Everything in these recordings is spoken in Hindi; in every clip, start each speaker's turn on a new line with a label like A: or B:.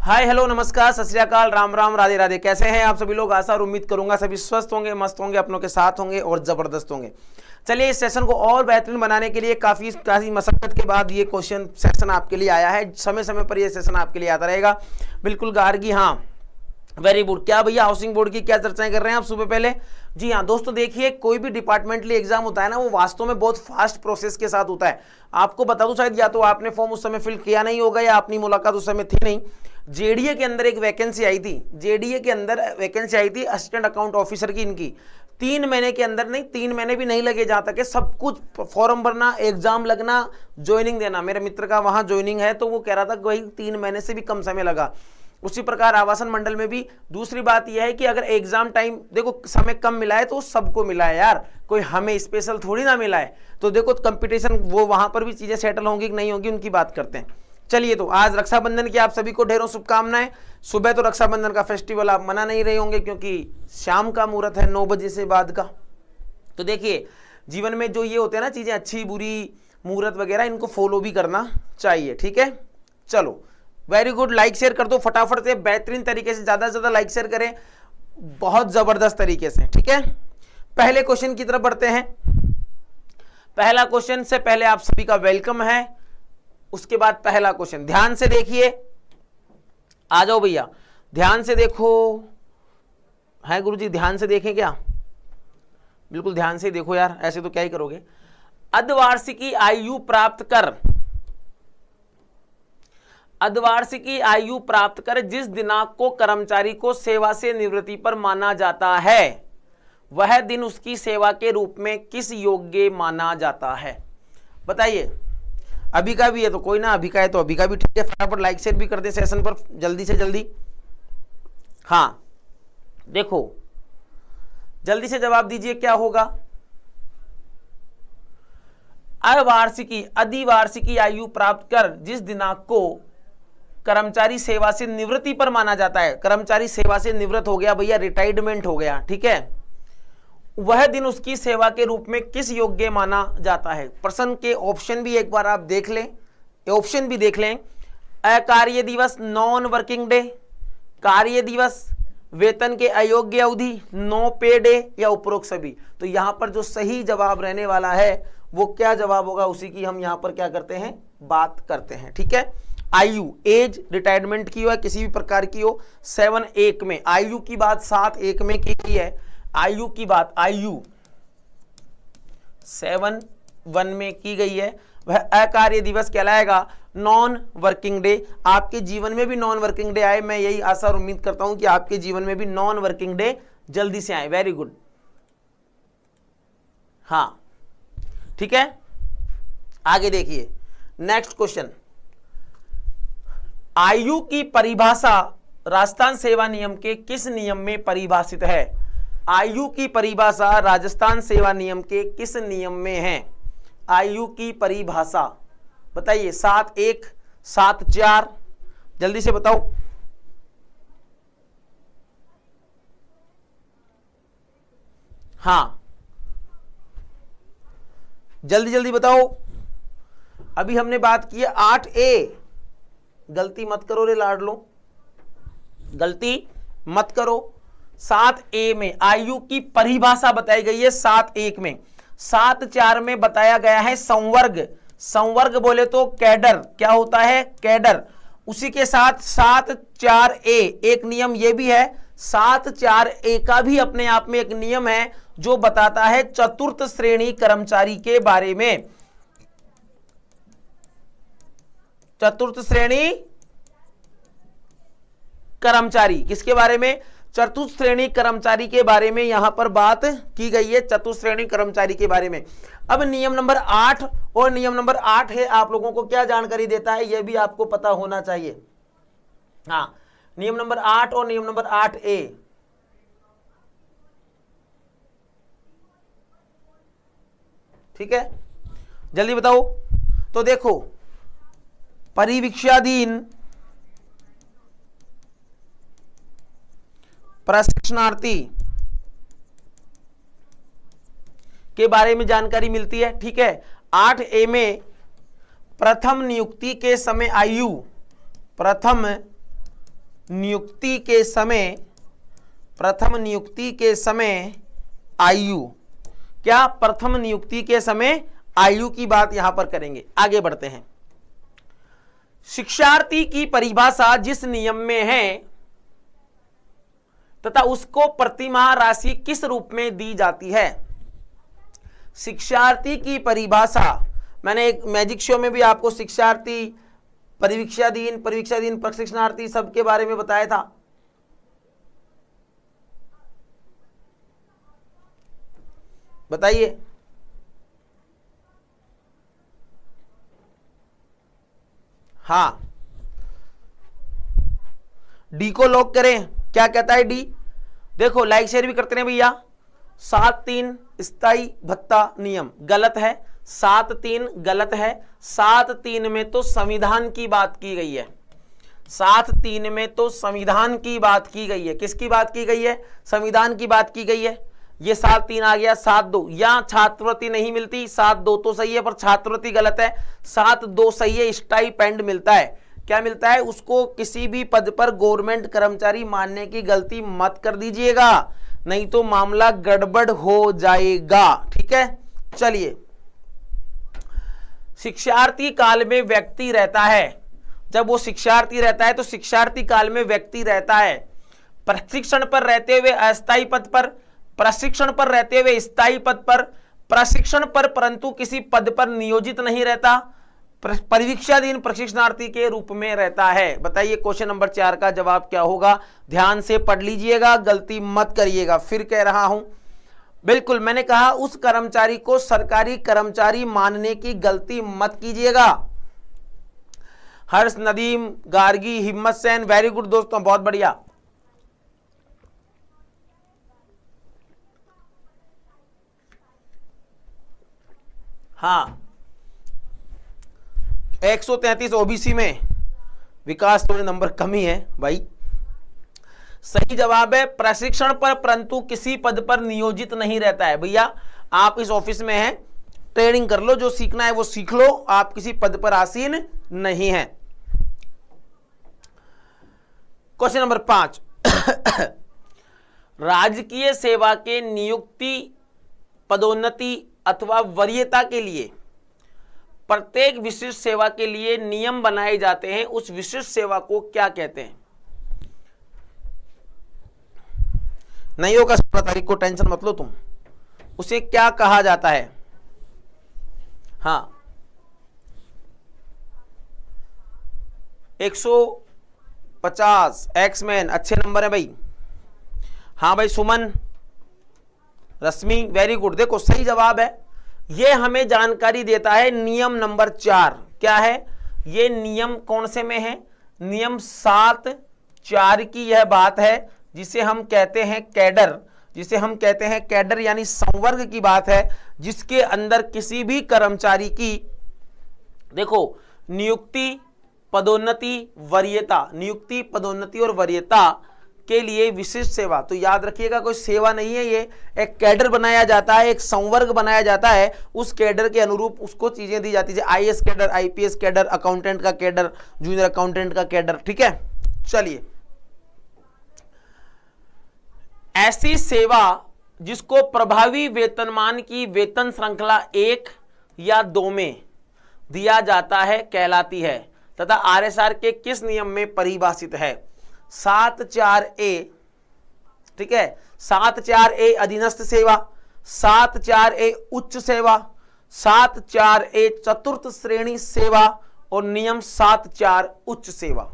A: हाय हेलो नमस्कार सत श्री अकाल राम राम राधे राधे। कैसे हैं आप सभी लोग? आशा और उम्मीद करूंगा सभी स्वस्थ होंगे, मस्त होंगे, अपनों के साथ होंगे और जबरदस्त होंगे। चलिए इस सेशन को और बेहतरीन बनाने के लिए काफी मशक्कत के बाद ये क्वेश्चन सेशन आपके लिए आया है। समय समय पर ये सेशन आपके लिए आता रहेगा। बिल्कुल गार्गी, हाँ वेरी गुड। क्या भैया हाउसिंग बोर्ड की क्या चर्चाएं कर रहे हैं आप सुबह पहले? जी हाँ दोस्तों, देखिए कोई भी डिपार्टमेंटली एग्जाम होता है ना, वो वास्तव में बहुत फास्ट प्रोसेस के साथ होता है। आपको बता दूं, शायद या तो आपने फॉर्म उस समय फिल किया नहीं होगा या अपनी मुलाकात उस समय थी नहीं। जेडीए के अंदर एक वैकेंसी आई थी, जेडीए के अंदर वैकेंसी आई थी असिस्टेंट अकाउंट ऑफिसर की। इनकी 3 महीने के अंदर नहीं, 3 महीने भी नहीं लगे, जहां तक सब कुछ फॉर्म भरना, एग्जाम लगना, ज्वाइनिंग देना। मेरे मित्र का वहां ज्वाइनिंग है तो वो कह रहा था कि वही 3 महीने से भी कम समय लगा। उसी प्रकार आवासन मंडल में भी। दूसरी बात यह है कि अगर एग्जाम टाइम देखो समय कम मिला है तो सबको मिला है यार, कोई हमें स्पेशल थोड़ी ना मिला है। तो देखो कंपटीशन, वो वहां पर भी चीजें सेटल होंगी कि नहीं होंगी उनकी बात करते हैं। चलिए, तो आज रक्षाबंधन की आप सभी को ढेरों शुभकामनाएं। सुबह तो रक्षाबंधन का फेस्टिवल आप मना नहीं रहे होंगे क्योंकि शाम का मुहूर्त है 9 बजे से बाद का। तो देखिए जीवन में जो ये होते हैं ना चीजें, अच्छी बुरी मुहूर्त वगैरह, इनको फॉलो भी करना चाहिए। ठीक है, चलो वेरी गुड। लाइक शेयर कर दो फटाफट से, बेहतरीन तरीके से, ज्यादा से ज्यादा लाइक शेयर करें, बहुत जबरदस्त तरीके से। ठीक है, पहले क्वेश्चन की तरफ बढ़ते हैं। पहला क्वेश्चन से पहले आप सभी का वेलकम है। उसके बाद पहला क्वेश्चन ध्यान से देखिए, आ जाओ भैया ध्यान से देखो। है गुरुजी, ध्यान से देखें क्या? बिल्कुल ध्यान से देखो यार, ऐसे तो क्या ही करोगे। अर्धवार्षिकी आयु प्राप्त कर, अर्धवार्षिकी आयु प्राप्त कर जिस दिनांक को कर्मचारी को सेवा से निवृत्ति पर माना जाता है, वह दिन उसकी सेवा के रूप में किस योग्य माना जाता है? बताइए। अभी का भी है तो कोई ना, अभी का है तो अभी का भी ठीक है। फटाफट लाइक शेयर भी कर दे सेशन पर जल्दी से जल्दी। हाँ देखो जल्दी से जवाब दीजिए, क्या होगा? अवार्षिकी अधिवार्षिकी आयु प्राप्त कर जिस दिनांक को कर्मचारी सेवा से निवृत्ति पर माना जाता है। कर्मचारी सेवा से निवृत्त हो गया भैया, रिटायरमेंट हो गया, ठीक है, वह दिन उसकी सेवा के रूप में किस योग्य माना जाता है? प्रश्न के ऑप्शन भी एक बार आप देख लें, ऑप्शन भी देख लें। अकार्य दिवस, नॉन वर्किंग डे, कार्य दिवस, वेतन के अयोग्य अवधि, नो पे डे, या उपरोक्त सभी। तो यहां पर जो सही जवाब रहने वाला है वो क्या जवाब होगा, उसी की हम यहां पर क्या करते हैं, बात करते हैं। ठीक है, आयु, एज, रिटायरमेंट की हो किसी भी प्रकार की हो, 7(1) में आयु की बात 7(1) में की है। आयु की बात, आयु 7(1) में की गई है। वह अकार्य दिवस कहलाएगा, नॉन वर्किंग डे। आपके जीवन में भी नॉन वर्किंग डे आए, मैं यही आशा और उम्मीद करता हूं कि आपके जीवन में भी नॉन वर्किंग डे जल्दी से आए। वेरी गुड, हाँ ठीक है। आगे देखिए नेक्स्ट क्वेश्चन। आयु की परिभाषा राजस्थान सेवा नियम के किस नियम में परिभाषित है? आयु की परिभाषा राजस्थान सेवा नियम के किस नियम में है? आयु की परिभाषा बताइए। 7(1), 7(4), जल्दी से बताओ। हाँ जल्दी जल्दी बताओ। अभी हमने बात की है 8(a), गलती मत करो रे लाडलो, गलती मत करो। 7(a) में आयु की परिभाषा बताई गई है 7(1) में। 7(4) में बताया गया है संवर्ग। संवर्ग बोले तो कैडर, क्या होता है, कैडर। उसी के साथ 7(4)(a) एक नियम यह भी है। 7(4)(a) का भी अपने आप में एक नियम है जो बताता है चतुर्थ श्रेणी कर्मचारी के बारे में। चतुर्थ श्रेणी कर्मचारी किसके बारे में? चतुर्थ श्रेणी कर्मचारी के बारे में यहां पर बात की गई है, चतुर्थ श्रेणी कर्मचारी के बारे में। अब नियम नंबर 8 और नियम नंबर 8 है, आप लोगों को क्या जानकारी देता है यह भी आपको पता होना चाहिए। हाँ, नियम नंबर 8 और नियम नंबर 8(a), ठीक है, जल्दी बताओ। तो देखो, परिवीक्षाधीन प्रशिक्षणार्थी के बारे में जानकारी मिलती है, ठीक है। 8(a) में प्रथम नियुक्ति के समय आयु, प्रथम नियुक्ति के समय, प्रथम नियुक्ति के समय आयु, क्या प्रथम नियुक्ति के समय आयु की बात यहां पर करेंगे। आगे बढ़ते हैं। शिक्षार्थी की परिभाषा जिस नियम में है तथा उसको प्रतिमाह राशि किस रूप में दी जाती है। शिक्षार्थी की परिभाषा, मैंने एक मैजिक शो में भी आपको शिक्षार्थी, परीक्षाधीन प्रशिक्षणार्थी सबके बारे में बताया था। बताइए। हाँ, डी को लॉक करें। क्या कहता है डी? देखो लाइक शेयर भी करते रहे भैया। 7-3 स्थायी भत्ता नियम गलत है, 7-3 गलत है। 7-3 में तो संविधान की बात की गई है, 7-3 में तो संविधान की बात की गई है। किसकी बात की गई है? संविधान की बात की गई है। ये 7-3 आ गया। 7-2 या छात्रवृत्ति नहीं मिलती, 7-2 तो सही है पर छात्रवृत्ति गलत है। 7-2 सही है, स्टाइपेंड मिलता है। क्या मिलता है? उसको किसी भी पद पर गवर्नमेंट कर्मचारी मानने की गलती मत कर दीजिएगा, नहीं तो मामला गड़बड़ हो जाएगा। ठीक है, चलिए। शिक्षार्थी काल में व्यक्ति रहता है, जब वो शिक्षार्थी रहता है तो शिक्षार्थी काल में व्यक्ति रहता है प्रशिक्षण पर रहते हुए अस्थायी पद पर, प्रशिक्षण पर रहते हुए स्थायी पद पर, प्रशिक्षण पर परंतु किसी पद पर नियोजित नहीं रहता, परीक्षाधीन प्रशिक्षणार्थी के रूप में रहता है। बताइए क्वेश्चन नंबर 4 का जवाब क्या होगा? ध्यान से पढ़ लीजिएगा, गलती मत करिएगा। फिर कह रहा हूं, बिल्कुल मैंने कहा उस कर्मचारी को सरकारी कर्मचारी मानने की गलती मत कीजिएगा। हर्ष, नदीम, गार्गी, हिम्मत सेन, वेरी गुड दोस्तों, बहुत बढ़िया। हाँ, 133 ओबीसी में विकास थोड़े नंबर कम ही है भाई। सही जवाब है प्रशिक्षण पर परंतु किसी पद पर नियोजित नहीं रहता है। भैया आप इस ऑफिस में हैं, ट्रेनिंग कर लो, जो सीखना है वो सीख लो, आप किसी पद पर आसीन नहीं है। क्वेश्चन नंबर 5 राजकीय सेवा के नियुक्ति, पदोन्नति अथवा वरीयता के लिए प्रत्येक विशिष्ट सेवा के लिए नियम बनाए जाते हैं। उस विशिष्ट सेवा को क्या कहते हैं? नहीं होगा 17 तारीख को, टेंशन मत लो तुम। उसे क्या कहा जाता है? हाँ, 150 एक्समैन, अच्छे नंबर है भाई। हाँ भाई, सुमन, रश्मि, वेरी गुड। देखो सही जवाब है, ये हमें जानकारी देता है नियम नंबर 4। क्या है ये नियम? कौन से में है? नियम 7(4) की यह बात है, जिसे हम कहते हैं कैडर, जिसे हम कहते हैं कैडर यानी संवर्ग की बात है, जिसके अंदर किसी भी कर्मचारी की, देखो नियुक्ति, पदोन्नति, वरीयता, नियुक्ति, पदोन्नति और वरीयता के लिए विशिष्ट सेवा, तो याद रखिएगा कोई सेवा नहीं है, ये एक कैडर बनाया जाता है, एक संवर्ग बनाया जाता है। उस कैडर के अनुरूप उसको चीजें दी जाती है, IAS cadre, IPS cadre, accountant का कैडर, जूनियर अकाउंटेंट का कैडर। ठीक है, चलिए। ऐसी सेवा जिसको प्रभावी वेतनमान की वेतन श्रृंखला 1 या 2 में दिया जाता है कहलाती है तथा आरएसआर के किस नियम में परिभाषित है? 7(4)A, ठीक है, 7(4)A अधीनस्थ सेवा, 7(4)A उच्च सेवा, 7(4)A चतुर्थ श्रेणी सेवा और नियम 7(4) उच्च सेवा।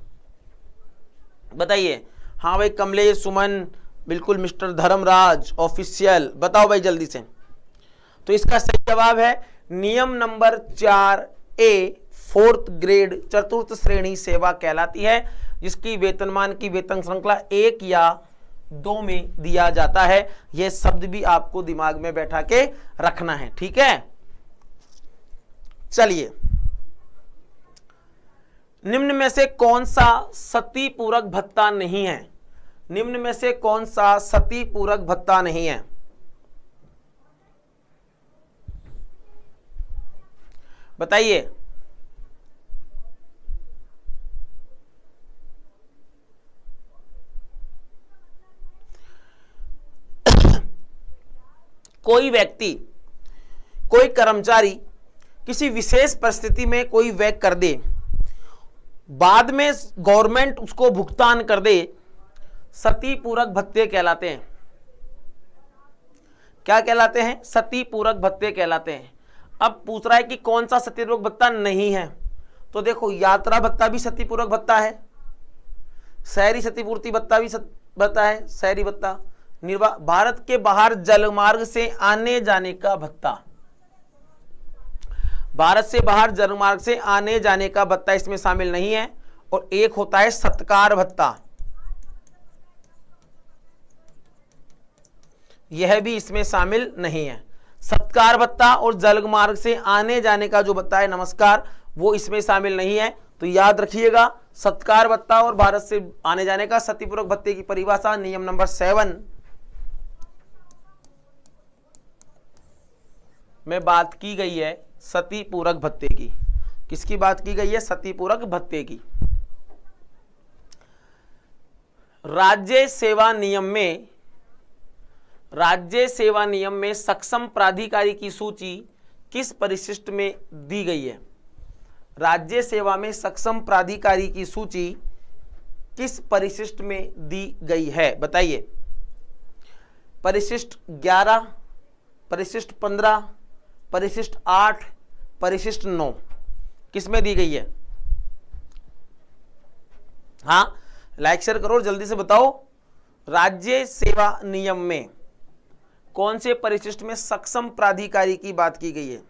A: बताइए। हाँ भाई, कमलेश, सुमन, बिल्कुल, मिस्टर धर्मराज ऑफिशियल, बताओ भाई जल्दी से। तो इसका सही जवाब है नियम नंबर 4A 4th ग्रेड चतुर्थ श्रेणी सेवा कहलाती है, जिसकी वेतनमान की वेतन श्रृंखला 1 या 2 में दिया जाता है। यह शब्द भी आपको दिमाग में बैठा के रखना है। ठीक है, चलिए। निम्न में से कौन सा सती पूरक भत्ता नहीं है? निम्न में से कौन सा सती पूरक भत्ता नहीं है? बताइए। कोई व्यक्ति, कोई कर्मचारी किसी विशेष परिस्थिति में कोई व्यय कर दे, बाद में गवर्नमेंट उसको भुगतान कर दे, सती पूरक भत्ते कहलाते हैं। क्या कहलाते हैं? सती पूरक भत्ते कहलाते हैं। अब पूछ रहा है कि कौन सा सती पूरक भत्ता नहीं है, तो देखो यात्रा भत्ता भी सती पूरक भत्ता है, शहरी क्षतिपूर्ति भत्ता भी भत्ता है, शहरी भत्ता, भारत के बाहर जलमार्ग से आने जाने का भत्ता, भारत से बाहर जलमार्ग से आने जाने का भत्ता इसमें शामिल नहीं है। और एक होता है सत्कार भत्ता, यह भी इसमें शामिल नहीं है। सत्कार भत्ता और जलमार्ग से आने जाने का जो भत्ता है, नमस्कार, वो इसमें शामिल नहीं है। तो याद रखिएगा, सत्कार भत्ता और भारत से आने जाने का सतीपूरक भत्ते की परिभाषा नियम नंबर 7 में बात की गई है, सती पूरक भत्ते की। किसकी बात की गई है? सती पूरक भत्ते की। राज्य सेवा नियम में सक्षम प्राधिकारी की सूची किस परिशिष्ट में दी गई है? राज्य सेवा में सक्षम प्राधिकारी की सूची किस परिशिष्ट में दी गई है? बताइए। परिशिष्ट 11, परिशिष्ट 15, परिशिष्ट 8, परिशिष्ट 9, किस में दी गई है? हाँ, लाइक शेयर करो, जल्दी से बताओ। राज्य सेवा नियम में कौन से परिशिष्ट में सक्षम प्राधिकारी की बात की गई है?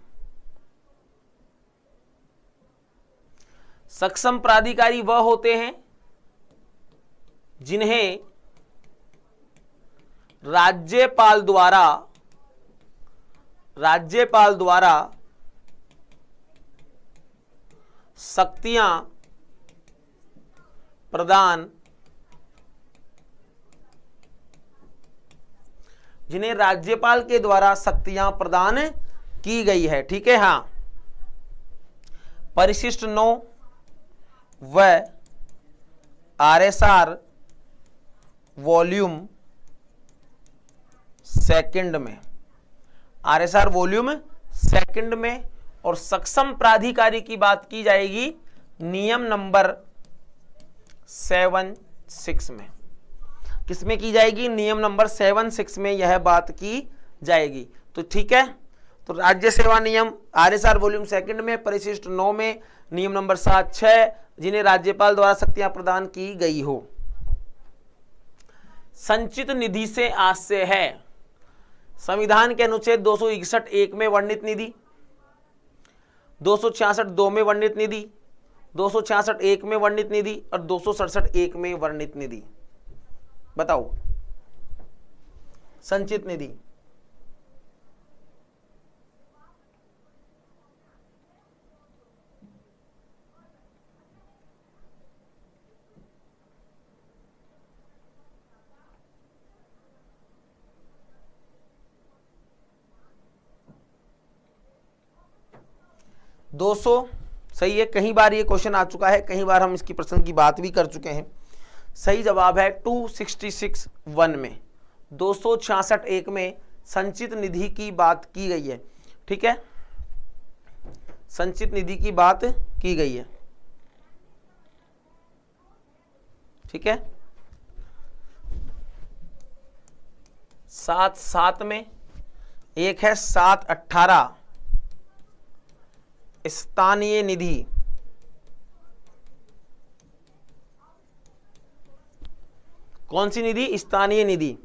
A: सक्षम प्राधिकारी वह होते हैं जिन्हें राज्यपाल द्वारा शक्तियां प्रदान जिन्हें राज्यपाल के द्वारा शक्तियां प्रदान की गई है। ठीक है, हाँ। परिशिष्ट 9 व RSR वॉल्यूम सेकंड में, RSR वॉल्यूम सेकंड में, और सक्षम प्राधिकारी की बात की जाएगी नियम नंबर 7(6) में। किसमें की जाएगी? नियम नंबर 7(6) में यह बात की जाएगी। तो ठीक है, तो राज्य सेवा नियम RSR वॉल्यूम सेकंड में, परिशिष्ट 9 में, नियम नंबर 7(6) जिन्हें राज्यपाल द्वारा शक्तियां प्रदान की गई हो। संचित निधि से आशय है संविधान के अनुच्छेद 261(1) में वर्णित निधि, 266(2) में वर्णित निधि, 266(1) में वर्णित निधि और 267(1) में वर्णित निधि। बताओ। संचित निधि सही है। कई बार ये क्वेश्चन आ चुका है, कई बार हम इसकी प्रश्न की बात भी कर चुके हैं। सही जवाब है 266(1) में, 266(1) में संचित निधि की बात की गई है। ठीक है, संचित निधि की बात की गई है। ठीक है, 7(7) में एक है 7(18) स्थानीय निधि। कौन सी निधि? स्थानीय निधि।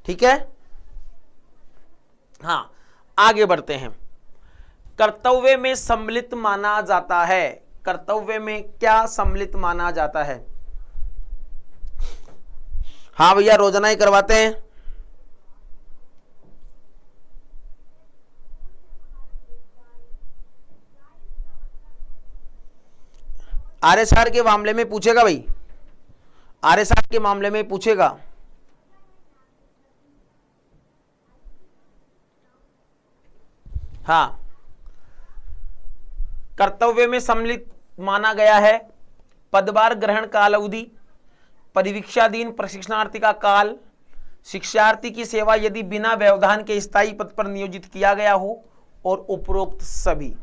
A: ठीक है, हाँ, आगे बढ़ते हैं। कर्तव्य में सम्मिलित माना जाता है। कर्तव्य में क्या सम्मिलित माना जाता है? हाँ भैया, रोजाना ही करवाते हैं। RSR के मामले में पूछेगा भाई, RSR के मामले में पूछेगा। हाँ, कर्तव्य में सम्मिलित माना गया है पदभार ग्रहण काल अवधि, परिवीक्षाधीन प्रशिक्षणार्थी का काल, शिक्षार्थी की सेवा यदि बिना व्यवधान के स्थायी पद पर नियोजित किया गया हो, और उपरोक्त सभी।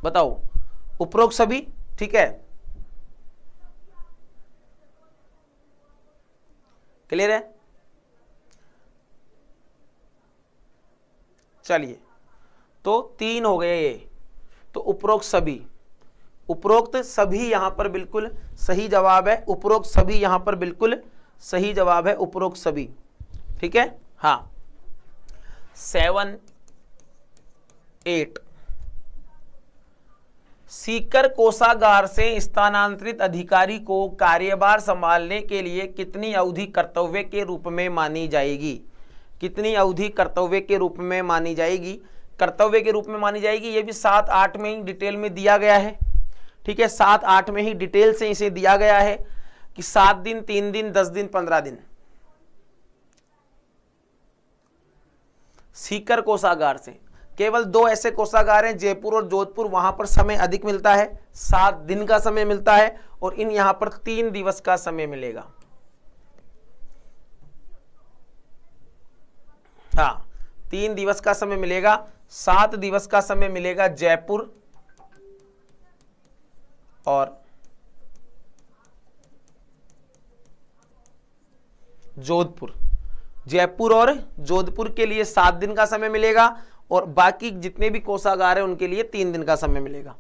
A: बताओ, उपरोक्त सभी, ठीक है, क्लियर है? चलिए, तो 3 हो गए ये, तो उपरोक्त सभी, उपरोक्त सभी यहां पर बिल्कुल सही जवाब है। उपरोक्त सभी यहां पर बिल्कुल सही जवाब है, उपरोक्त सभी, ठीक है। हाँ, 7, 8 सीकर कोषागार से स्थानांतरित अधिकारी को कार्यभार संभालने के लिए कितनी अवधि कर्तव्य के रूप में मानी जाएगी? कितनी अवधि कर्तव्य के रूप में मानी जाएगी? कर्तव्य के रूप में मानी जाएगी, ये भी 7-8 में ही डिटेल में दिया गया है, ठीक है। 7-8 में ही डिटेल से इसे दिया गया है कि 7 दिन, 3 दिन, 10 दिन, 15 दिन। सीकर कोषागार से केवल 2 ऐसे कोषागार हैं, जयपुर और जोधपुर, वहां पर समय अधिक मिलता है, 7 दिन का समय मिलता है, और इन यहां पर 3 दिवस का समय मिलेगा। हाँ, 3 दिवस का समय मिलेगा। 7 दिवस का समय मिलेगा जयपुर और जोधपुर। जयपुर और जोधपुर के लिए 7 दिन का समय मिलेगा, और बाकी जितने भी कोषागार हैं उनके लिए 3 दिन का समय मिलेगा।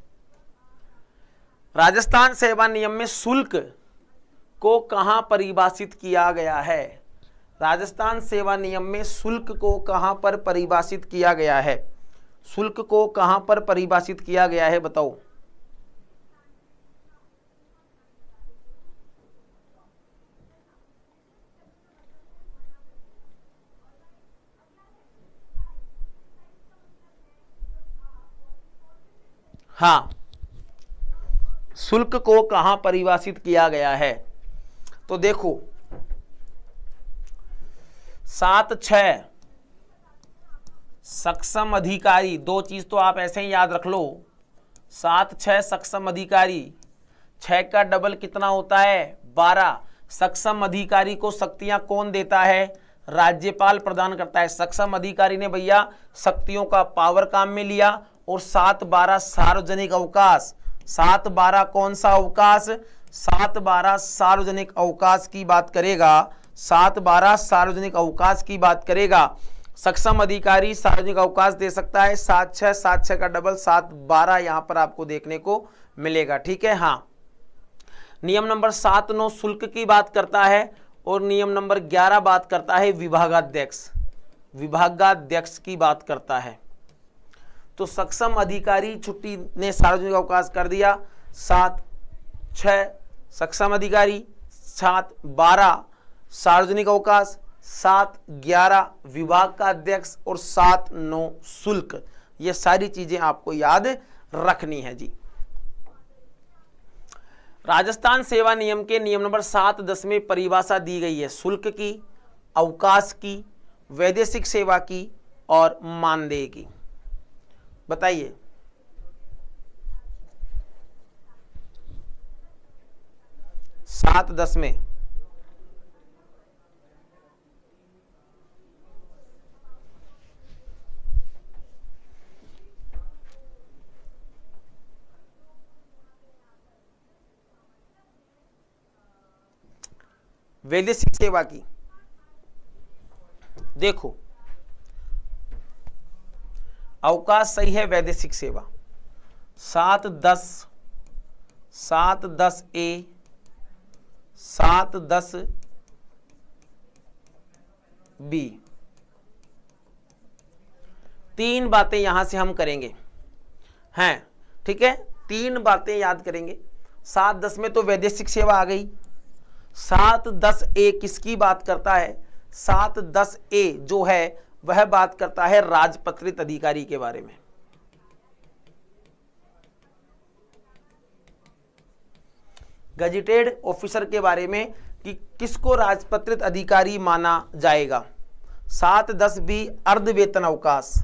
A: राजस्थान सेवा नियम में शुल्क को कहां परिभाषित किया गया है? राजस्थान सेवा नियम में शुल्क को कहां पर परिभाषित किया गया है? शुल्क को कहां पर परिभाषित किया गया है, बताओ। हाँ, शुल्क को कहां परिभाषित किया गया है? तो देखो, 7-6 सक्षम अधिकारी, 2 चीज तो आप ऐसे ही याद रख लो। 7-6 सक्षम अधिकारी, 6 का डबल कितना होता है? 12। सक्षम अधिकारी को शक्तियां कौन देता है? राज्यपाल प्रदान करता है। सक्षम अधिकारी ने भैया शक्तियों का पावर काम में लिया। और 7-12 सार्वजनिक अवकाश, 7-12 कौन सा अवकाश? 7-12 सार्वजनिक अवकाश की बात करेगा। 7-12 सार्वजनिक अवकाश की बात करेगा। सक्षम अधिकारी सार्वजनिक अवकाश दे सकता है। 7-6 का डबल 7-12 यहां पर आपको देखने को मिलेगा, ठीक है। हाँ, नियम नंबर 7-9 शुल्क की बात करता है, और नियम नंबर 11 बात करता है विभागाध्यक्ष, विभागाध्यक्ष की बात करता है। तो सक्षम अधिकारी छुट्टी ने सार्वजनिक अवकाश कर दिया। 7-6 सक्षम अधिकारी, 7-12 सार्वजनिक अवकाश, 7-11 विभाग का अध्यक्ष, और 7-9 शुल्क। ये सारी चीजें आपको याद रखनी है जी। राजस्थान सेवा नियम के नियम नंबर 7-10 में परिभाषा दी गई है शुल्क की, अवकाश की, वैदेशिक सेवा की और मानदेय की। बताइए। सात 10 में वैदेशिक सेवा की देखो, अवकाश सही है, वैदेशिक सेवा 7-10, 7-10A, 7-10B। 3 बातें यहां से हम करेंगे हैं, ठीक है। 3 बातें याद करेंगे। 7-10 में तो वैदेशिक सेवा आ गई। 7-10A किसकी बात करता है? 7-10A जो है वह बात करता है राजपत्रित अधिकारी के बारे में। गजेटेड ऑफिसर के बारे में कि किसको राजपत्रित अधिकारी माना जाएगा। 7-10B अर्ध वेतन अवकाश,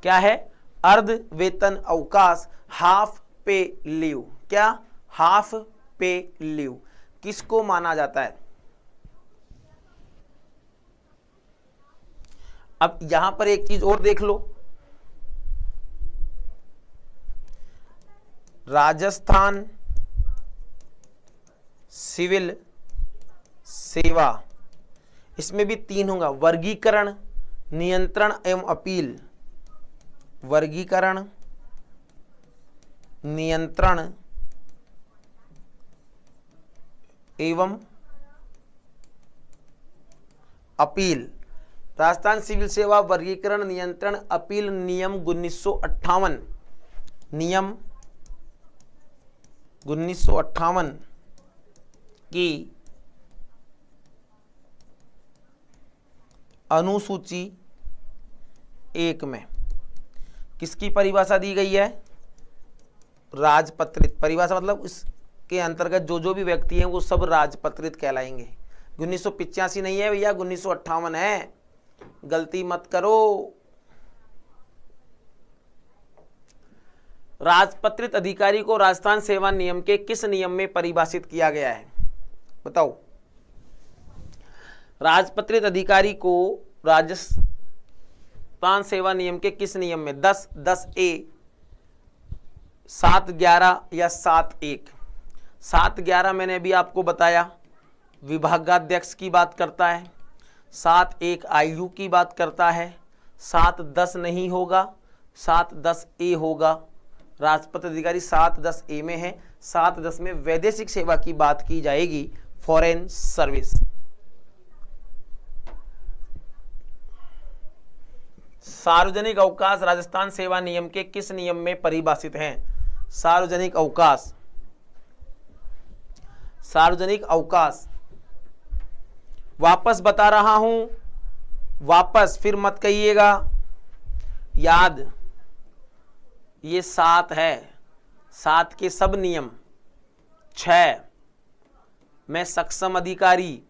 A: क्या है? अर्ध वेतन अवकाश, हाफ पे लीव, क्या, हाफ पे लीव किसको माना जाता है? अब यहां पर एक चीज और देख लो, राजस्थान सिविल सेवा, इसमें भी 3 होगा, वर्गीकरण, नियंत्रण एवं अपील, वर्गीकरण, नियंत्रण एवं अपील। राजस्थान सिविल सेवा वर्गीकरण नियंत्रण अपील नियम 1958, नियम 1958 की अनुसूची 1 में किसकी परिभाषा दी गई है? राजपत्रित। परिभाषा मतलब इसके अंतर्गत जो जो भी व्यक्ति हैं वो सब राजपत्रित कहलाएंगे। 1985 नहीं है भैया, 1958 है, गलती मत करो। राजपत्रित अधिकारी को राजस्थान सेवा नियम के किस नियम में परिभाषित किया गया है? बताओ। राजपत्रित अधिकारी को राजस्थान सेवा नियम के किस नियम में? 10(10)(a), 7(11) या 7(1)? 7(11) मैंने अभी आपको बताया विभागाध्यक्ष की बात करता है, 7(1) आयु की बात करता है, 7(10) नहीं होगा, 7(10)(a) होगा। राजपत्रित अधिकारी 7(10)(a) में है, 7(10) में वैदेशिक सेवा की बात की जाएगी, फॉरेन सर्विस। सार्वजनिक अवकाश राजस्थान सेवा नियम के किस नियम में परिभाषित हैं? सार्वजनिक अवकाश, सार्वजनिक अवकाश वापस बता रहा हूं, वापस फिर मत कहिएगा, याद ये 7 है, 7 के सब नियम। 6 मैं सक्षम अधिकारी,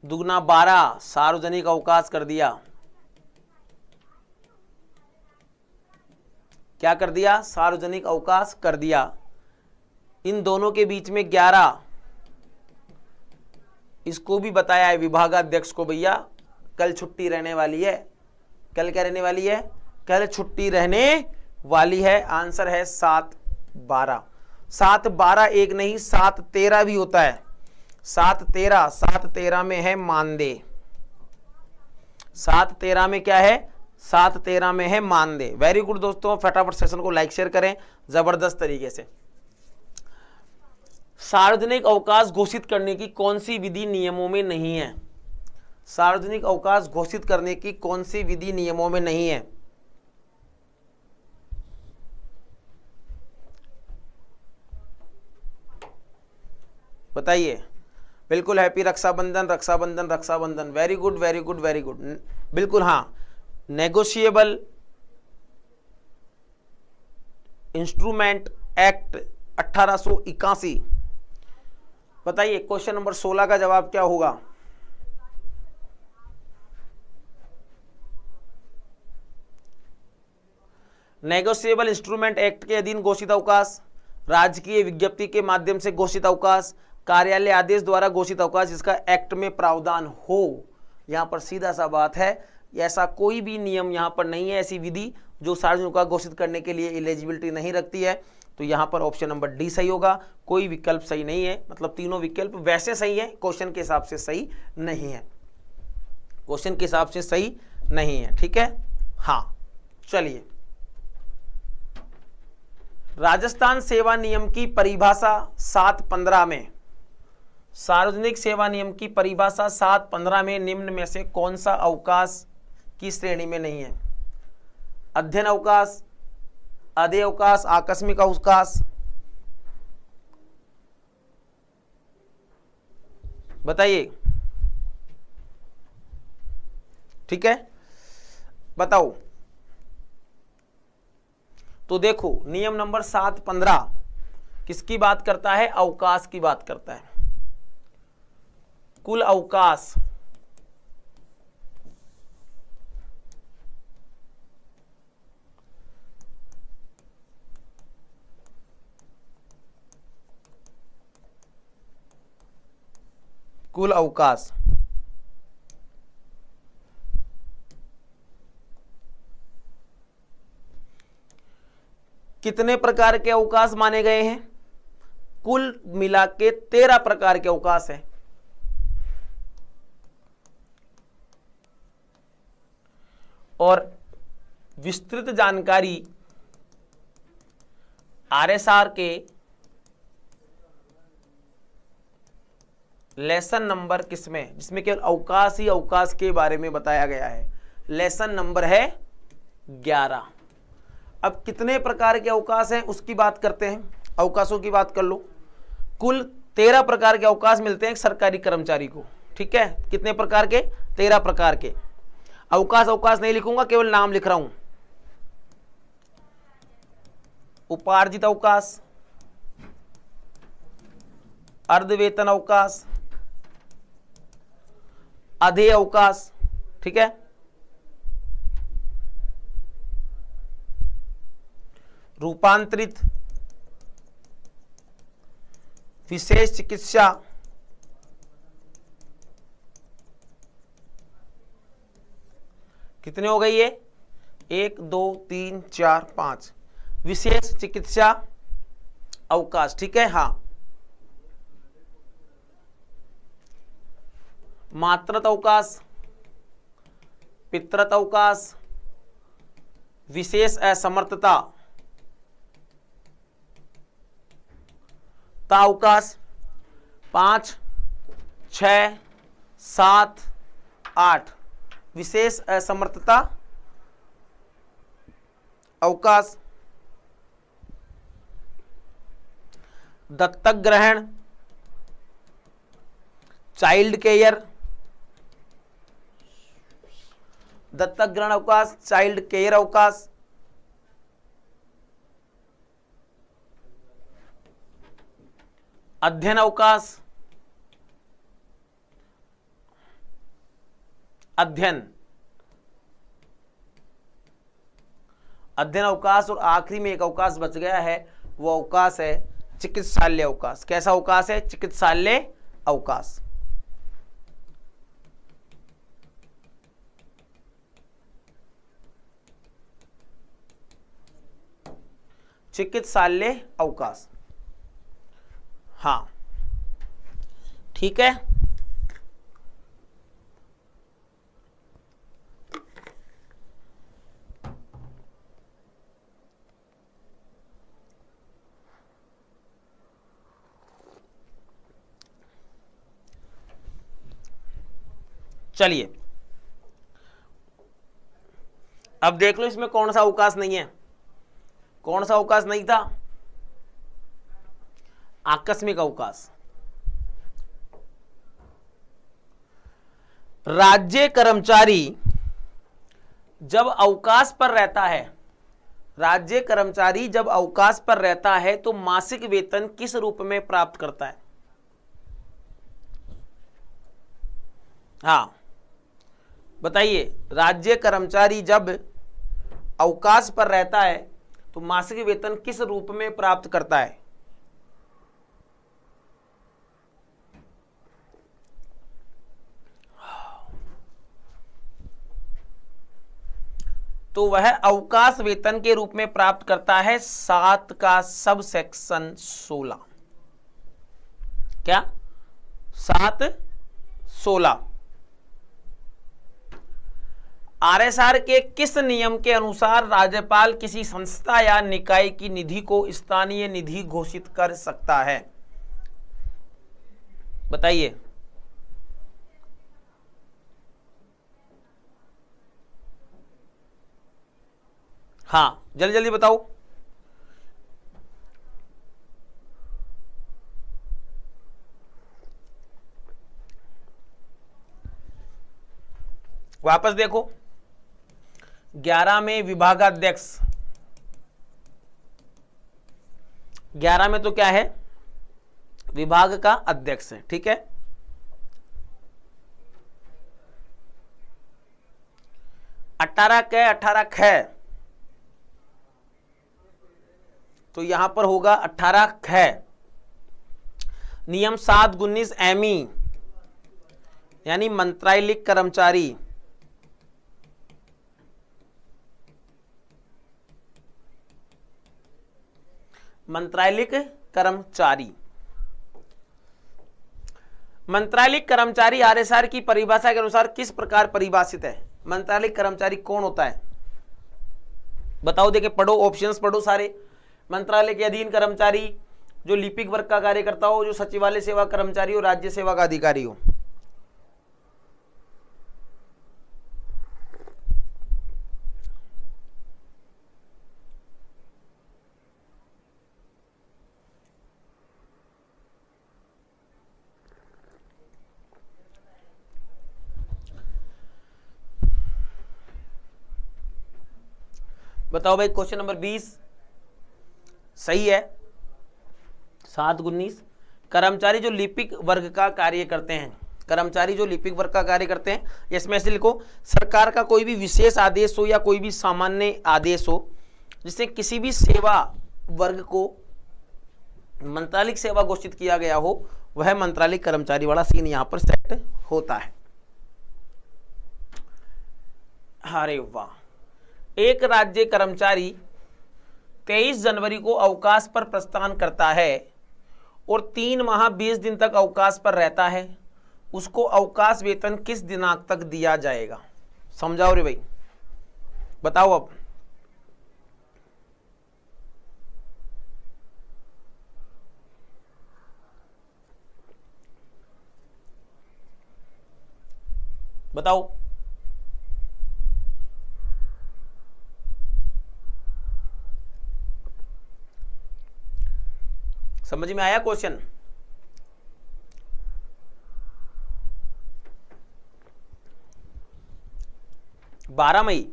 A: दुगना 12 सार्वजनिक अवकाश कर दिया। क्या कर दिया? सार्वजनिक अवकाश कर दिया। इन दोनों के बीच में 11 इसको भी बताया है विभागाध्यक्ष को, भैया कल छुट्टी रहने वाली है। कल क्या रहने वाली है? कल छुट्टी रहने वाली है। आंसर है 7(12). 7(12) एक नहीं, 7(13) भी होता है। 7(13), 7(13) में है मानदेय। 7(13) में क्या है? 7(13) में है मानदेय। वेरी गुड दोस्तों, फटाफट सेशन को लाइक शेयर करें जबरदस्त तरीके से। सार्वजनिक अवकाश घोषित करने की कौन सी विधि नियमों में नहीं है? सार्वजनिक अवकाश घोषित करने की कौन सी विधि नियमों में नहीं है? बताइए। बिल्कुल happy Rakshabandhan, Rakshabandhan, Rakshabandhan. Very good, very good, very good. बिल्कुल हाँ, नेगोशिएबल इंस्ट्रूमेंट एक्ट 1881। बताइए क्वेश्चन नंबर 16 का जवाब क्या होगा? नेगोशिएबल इंस्ट्रूमेंट एक्ट के अधीन घोषित अवकाश, राजकीय विज्ञप्ति के माध्यम से घोषित अवकाश, कार्यालय आदेश द्वारा घोषित अवकाश जिसका एक्ट में प्रावधान हो। यहां पर सीधा सा बात है, ऐसा कोई भी नियम यहां पर नहीं है, ऐसी विधि जो सार्वजनिक अवकाश घोषित करने के लिए एलिजिबिलिटी नहीं रखती है। तो यहां पर ऑप्शन नंबर डी सही होगा, कोई विकल्प सही नहीं है। मतलब तीनों विकल्प वैसे सही है, क्वेश्चन के हिसाब से सही नहीं है, क्वेश्चन के हिसाब से सही नहीं है। ठीक है, हाँ चलिए। राजस्थान सेवा नियम की परिभाषा 7(15) में, सार्वजनिक सेवा नियम की परिभाषा 7(15) में निम्न में से कौन सा अवकाश की श्रेणी में नहीं है? अध्ययन अवकाश, अदेय अवकाश, आकस्मिक अवकाश? बताइए। ठीक है, बताओ। तो देखो नियम नंबर 7(15) किसकी बात करता है? अवकाश की बात करता है। कुल अवकाश कुल अवकाश। कितने प्रकार के अवकाश माने गए हैं? कुल मिला के 13 प्रकार के अवकाश हैं। और विस्तृत जानकारी आरएसआर के लेसन नंबर किसमें, जिसमें केवल अवकाश ही अवकाश के बारे में बताया गया है, लेसन नंबर है 11। अब कितने प्रकार के अवकाश हैं उसकी बात करते हैं, अवकाशों की बात कर लो। कुल 13 प्रकार के अवकाश मिलते हैं सरकारी कर्मचारी को, ठीक है। कितने प्रकार के? 13 प्रकार के अवकाश। अवकाश नहीं लिखूंगा, केवल नाम लिख रहा हूं। उपार्जित अवकाश, अर्धवेतन अवकाश, अधेय अवकाश, ठीक है, रूपांतरित, विशेष चिकित्सा, कितने हो गई ये? 1 2 3 4 5 विशेष चिकित्सा अवकाश, ठीक है। हाँ, मातृत्व अवकाश, पितृत्व अवकाश, विशेष असमर्थता अवकाश, 5 6 7 8 विशेष असमर्थता अवकाश, दत्तक ग्रहण, चाइल्ड केयर, दत्तक ग्रहण अवकाश, चाइल्ड केयर अवकाश, अध्ययन अवकाश, अध्ययन अवकाश, और आखिरी में एक अवकाश बच गया है, वो अवकाश है चिकित्सालय अवकाश। कैसा अवकाश है? चिकित्सालय अवकाश। चिकित्सालय अवकाश, हाँ, ठीक है। चलिए अब देख लो इसमें कौन सा अवकाश नहीं है। कौन सा अवकाश नहीं था? आकस्मिक अवकाश। राज्य कर्मचारी जब अवकाश पर रहता है, राज्य कर्मचारी जब अवकाश पर रहता है तो मासिक वेतन किस रूप में प्राप्त करता है? हाँ बताइए, राज्य कर्मचारी जब अवकाश पर रहता है तो मासिक वेतन किस रूप में प्राप्त करता है? तो वह अवकाश वेतन के रूप में प्राप्त करता है 7 का सब सेक्शन 16। क्या? 7 16। आरएसआर के किस नियम के अनुसार राज्यपाल किसी संस्था या निकाय की निधि को स्थानीय निधि घोषित कर सकता है? बताइए। हाँ जल्दी जल्दी बताओ। वापस देखो, 11 में विभागाध्यक्ष, 11 में तो क्या है? विभाग का अध्यक्ष है, ठीक है। 18 के 18 ख, तो यहां पर होगा 18 ख। नियम 7 19 एमी, यानी मंत्रालयिक कर्मचारी, मंत्रालयिक कर्मचारी। मंत्रालयिक कर्मचारी आरएसआर की परिभाषा के अनुसार किस प्रकार परिभाषित है? मंत्रालयिक कर्मचारी कौन होता है बताओ। देखे पढ़ो, ऑप्शंस पढ़ो सारे। मंत्रालय के अधीन कर्मचारी, जो लिपिक वर्ग का कार्यकर्ता हो, जो सचिवालय सेवा कर्मचारी हो, राज्य सेवा का अधिकारी हो। बताओ भाई, क्वेश्चन नंबर 20 सही है। 7 19। कर्मचारी जो लिपिक वर्ग का कार्य करते हैं, कर्मचारी जो लिपिक वर्ग का कार्य करते हैं, इसमें ऐसे लिखो, सरकार का कोई भी विशेष आदेश हो या कोई भी सामान्य आदेश हो जिससे किसी भी सेवा वर्ग को मंत्रालयिक सेवा घोषित किया गया हो, वह मंत्रालयिक कर्मचारी वाला सीन यहां पर सेट होता है। अरे वाह। एक राज्य कर्मचारी 23 जनवरी को अवकाश पर प्रस्थान करता है और 3 माह 20 दिन तक अवकाश पर रहता है, उसको अवकाश वेतन किस दिनांक तक दिया जाएगा? समझाओ रे भाई, बताओ अब। बताओ। समझ में आया क्वेश्चन? बारह मई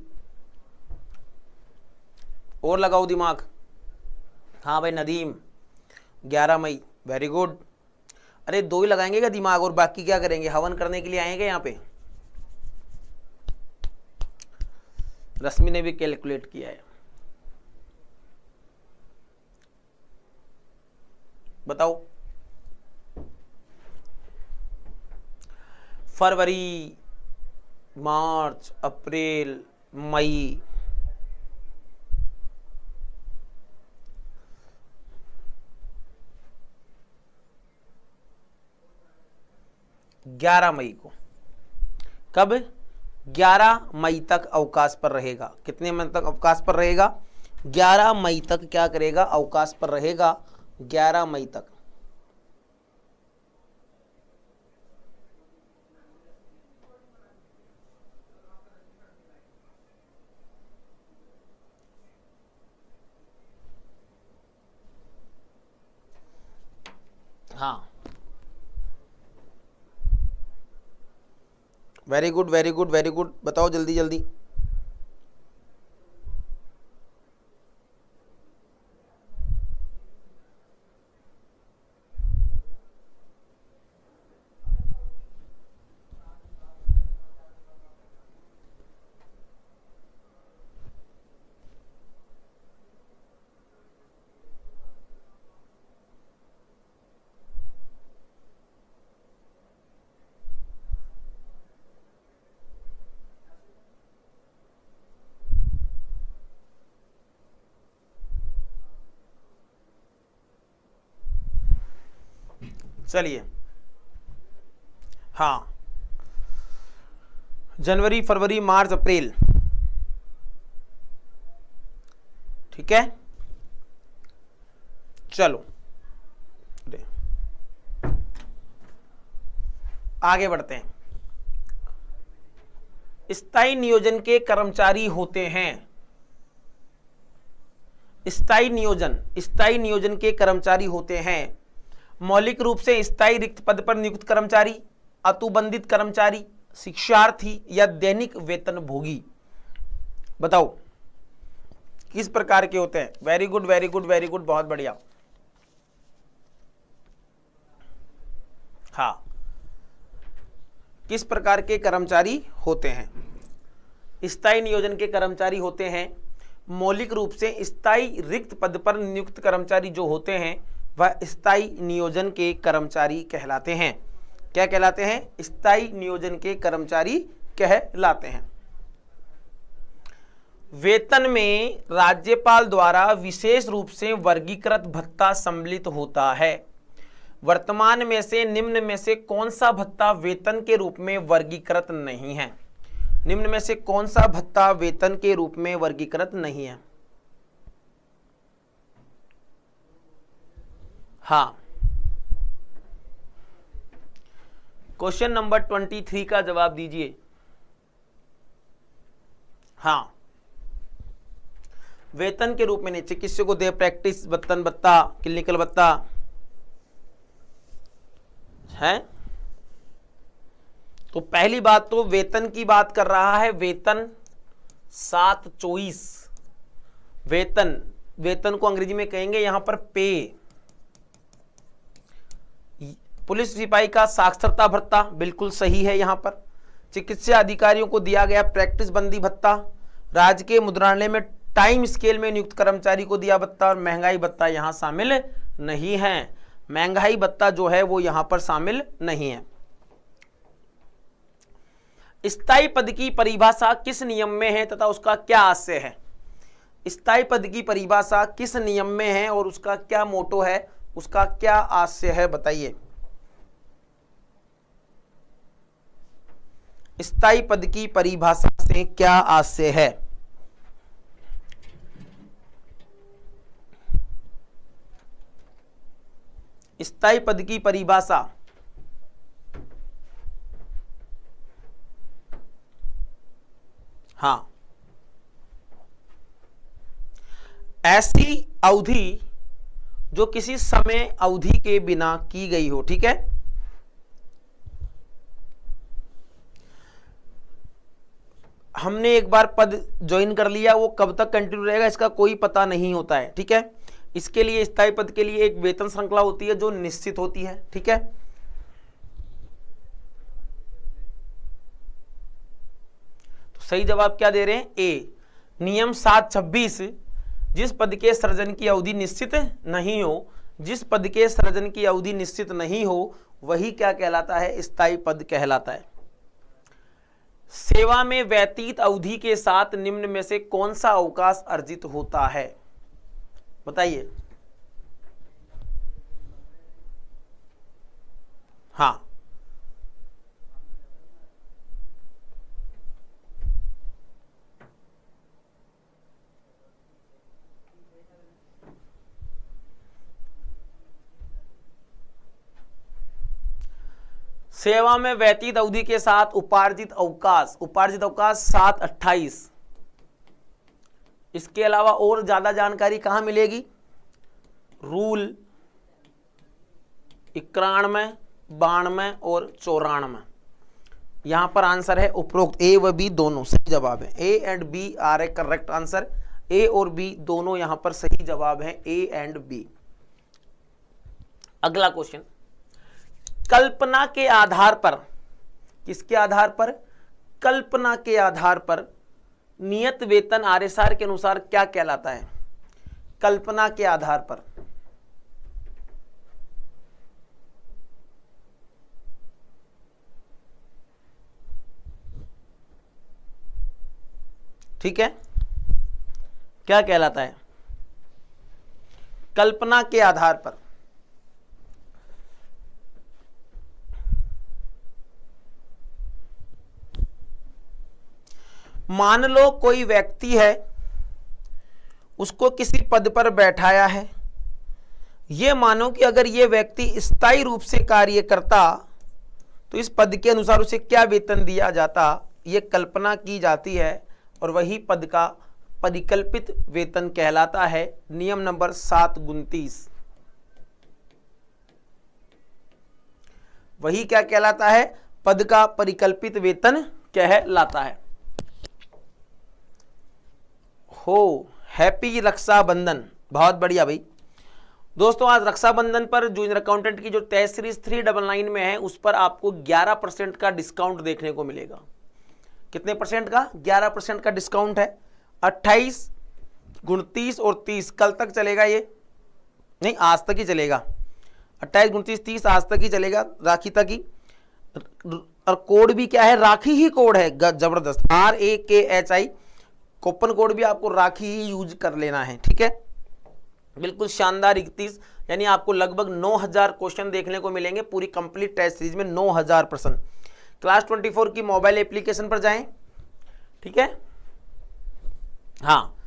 A: और लगाओ दिमाग। हाँ भाई नदीम, 11 मई, वेरी गुड। अरे 2 ही लगाएंगे क्या दिमाग, और बाकी क्या करेंगे? हवन करने के लिए आएंगे यहाँ पे। रश्मि ने भी कैलकुलेट किया है। बताओ। फरवरी, मार्च, अप्रैल, मई, 11 मई को। कब? 11 मई तक अवकाश पर रहेगा। कितने मई तक अवकाश पर रहेगा? 11 मई तक क्या करेगा? अवकाश पर रहेगा 11 मई तक। हाँ, very good very good very good. बताओ जल्दी जल्दी। चलिए, हाँ, जनवरी, फरवरी, मार्च, अप्रैल, ठीक है। चलो आगे बढ़ते हैं। स्थायी नियोजन के कर्मचारी होते हैं। स्थायी नियोजन के कर्मचारी होते हैं मौलिक रूप से स्थायी रिक्त पद पर नियुक्त कर्मचारी, अतुबंधित कर्मचारी, शिक्षार्थी या दैनिक वेतन भोगी। बताओ किस प्रकार के होते हैं? Very good very good very good, बहुत बढ़िया। हाँ, किस प्रकार के कर्मचारी होते हैं? स्थायी नियोजन के कर्मचारी होते हैं मौलिक रूप से स्थायी रिक्त पद पर नियुक्त कर्मचारी जो होते हैं वह स्थायी नियोजन के कर्मचारी कहलाते हैं। क्या कहलाते हैं? स्थायी नियोजन के कर्मचारी कहलाते हैं। वेतन में राज्यपाल द्वारा विशेष रूप से वर्गीकृत भत्ता सम्मिलित होता है। वर्तमान में से निम्न में से कौन सा भत्ता वेतन के रूप में वर्गीकृत नहीं है? निम्न में से कौन सा भत्ता वेतन के रूप में वर्गीकृत नहीं है? हाँ, क्वेश्चन नंबर 23 का जवाब दीजिए। हाँ, वेतन के रूप में नहीं। चिकित्सक को दे प्रैक्टिस वेतन भत्ता, क्लिनिकल भत्ता है। तो पहली बात तो वेतन की बात कर रहा है, वेतन 724। वेतन को अंग्रेजी में कहेंगे यहां पर पे। पुलिस सिपाही का साक्षरता भत्ता बिल्कुल सही है यहां पर। चिकित्सा अधिकारियों को दिया गया प्रैक्टिस बंदी भत्ता। राजकीय मुद्रणालय में टाइम स्केल में नियुक्त कर्मचारी को दिया भत्ता। और महंगाई भत्ता यहां शामिल नहीं है। महंगाई भत्ता जो है वो यहां पर शामिल नहीं है। स्थायी पद की परिभाषा किस नियम में है तथा उसका क्या आशय है? स्थायी पद की परिभाषा किस नियम में है और उसका क्या मोटो है, उसका क्या आशय है, बताइए। स्थायी पद की परिभाषा से क्या आशय है? स्थायी पद की परिभाषा हाँ, ऐसी अवधि जो किसी समय अवधि के बिना की गई हो। ठीक है, हमने एक बार पद ज्वाइन कर लिया, वो कब तक कंटिन्यू रहेगा इसका कोई पता नहीं होता है। ठीक है, इसके लिए स्थायी पद के लिए एक वेतन श्रृंखला होती है जो निश्चित होती है। ठीक है, तो सही जवाब क्या दे रहे हैं? ए। नियम 726, जिस पद के सृजन की अवधि निश्चित नहीं हो, जिस पद के सृजन की अवधि निश्चित नहीं हो वही क्या कहलाता है? स्थायी पद कहलाता है। सेवा में व्यतीत अवधि के साथ निम्न में से कौन सा अवकाश अर्जित होता है? बताइए। हाँ, सेवा में व्यतीत अवधि के साथ उपार्जित अवकाश 728। इसके अलावा और ज्यादा जानकारी कहां मिलेगी? रूल 91, 92 और 94। यहां पर आंसर है उपरोक्त। ए व बी दोनों सही जवाब है। A and B are A correct answer. A और बी दोनों यहां पर सही जवाब है, ए एंड बी। अगला क्वेश्चन, कल्पना के आधार पर, किसके आधार पर? कल्पना के आधार पर नियत वेतन आरएसआर के अनुसार क्या कहलाता है? कल्पना के आधार पर। ठीक है, क्या कहलाता है? कल्पना के आधार पर। मान लो कोई व्यक्ति है, उसको किसी पद पर बैठाया है। ये मानो कि अगर ये व्यक्ति स्थायी रूप से कार्य करता तो इस पद के अनुसार उसे क्या वेतन दिया जाता, ये कल्पना की जाती है और वही पद का परिकल्पित वेतन कहलाता है। नियम नंबर 729। वही क्या कहलाता है? पद का परिकल्पित वेतन कहलाता है। हो, हैप्पी रक्षाबंधन, बहुत बढ़िया भाई। दोस्तों आज रक्षाबंधन पर जूनियर अकाउंटेंट की जो टेस्ट सीरीज 399 में है उस पर आपको 11% का डिस्काउंट देखने को मिलेगा। कितने परसेंट का? 11% का डिस्काउंट है। 28, 29 और 30 कल तक चलेगा, ये नहीं आज तक ही चलेगा। 28, 29, 30 आज तक ही चलेगा, राखी तक ही। और कोड भी क्या है, राखी ही कोड है, जबरदस्त, RAKHI, कूपन कोड भी आपको राखी ही यूज कर लेना है, ठीक है, बिल्कुल शानदार। 31 यानी आपको लगभग 9000 क्वेश्चन देखने को मिलेंगे पूरी कंप्लीट टेस्ट सीरीज में, 9000 प्रश्न। क्लास 24 की मोबाइल एप्लीकेशन पर जाएं, ठीक है, हाँ,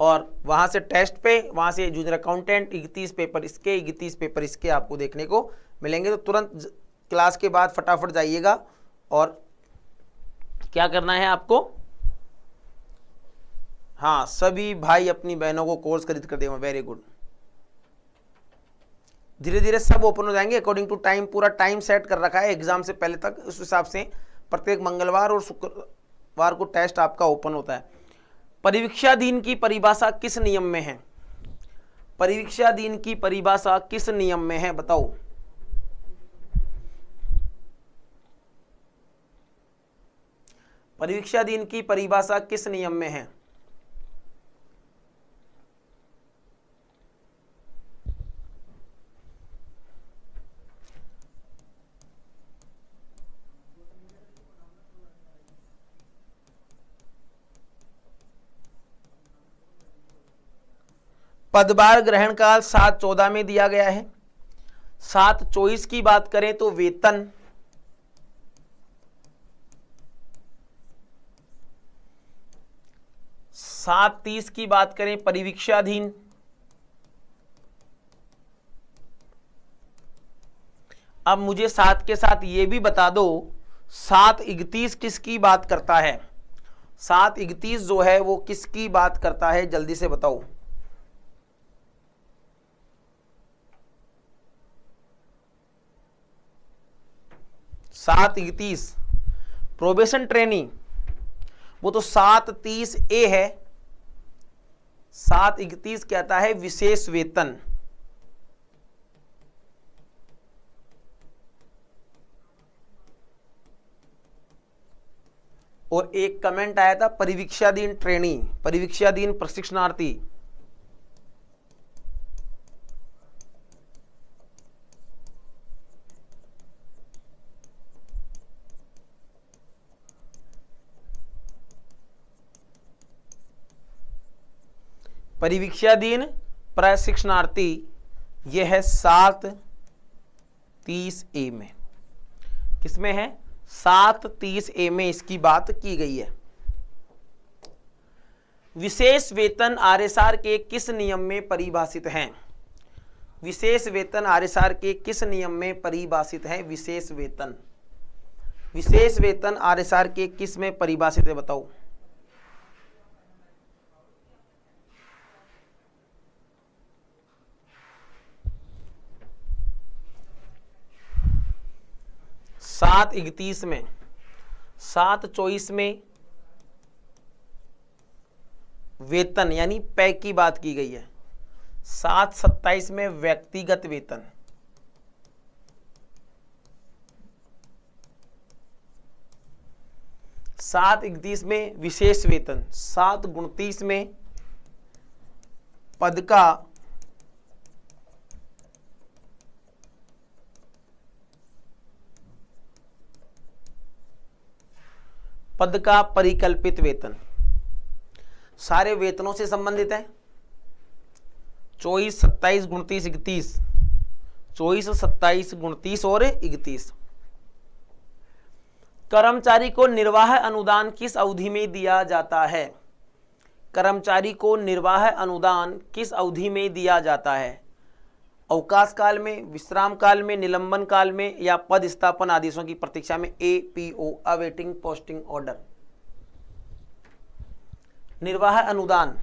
A: और वहां से टेस्ट पे, वहां से जूनियर अकाउंटेंट 31 पेपर इसके, 31 पेपर इसके आपको देखने को मिलेंगे। तो तुरंत क्लास के बाद फटाफट जाइएगा और क्या करना है आपको, हाँ, सभी भाई अपनी बहनों को कोर्स खरीद कर देंगे, वेरी गुड। धीरे धीरे सब ओपन हो जाएंगे अकॉर्डिंग टू टाइम, पूरा टाइम सेट कर रखा है एग्जाम से पहले तक, उस हिसाब से प्रत्येक मंगलवार और शुक्रवार को टेस्ट आपका ओपन होता है। परिवीक्षाधीन की परिभाषा किस नियम में है? परिवीक्षाधीन की परिभाषा किस नियम में है, बताओ। परिवीक्षाधीन की परिभाषा किस नियम में है? पदभार ग्रहण काल 7-14 में दिया गया है। 7-24 की बात करें तो वेतन, 7-30 की बात करें परिवीक्षाधीन, अब मुझे 7 के साथ ये भी बता दो 7-31 किसकी बात करता है? 7-31 जो है वो किसकी बात करता है, जल्दी से बताओ। सात 31 प्रोबेशन ट्रेनिंग, वो तो 7-30A है। 7-31 कहता है विशेष वेतन, और एक कमेंट आया था परिवीक्षाधीन ट्रेनी, परिवीक्षाधीन प्रशिक्षणार्थी। परिवीक्षाधीन प्रशिक्षणार्थी यह है 7-30A में, किसमें है? 7-30A में इसकी बात की गई है। विशेष वेतन आरएसआर के किस नियम में परिभाषित हैं? विशेष वेतन आरएसआर के किस नियम में परिभाषित है? विशेष वेतन, विशेष वेतन आरएसआर के किस में परिभाषित है, बताओ। सात 31 में, 7-24 में वेतन यानी पे की बात की गई है। 7-27 में व्यक्तिगत वेतन, 7-31 में विशेष वेतन, 7-29 में पद का परिकल्पित वेतन, सारे वेतनों से संबंधित है। 24, 27, 29, 31, 24, 27, 29 और 31। कर्मचारी को निर्वाह अनुदान किस अवधि में दिया जाता है? कर्मचारी को निर्वाह अनुदान किस अवधि में दिया जाता है? अवकाश काल में, विश्राम काल में, निलंबन काल में, या पद स्थापन आदेशों की प्रतीक्षा में? APO, awaiting posting order. निर्वाह अनुदान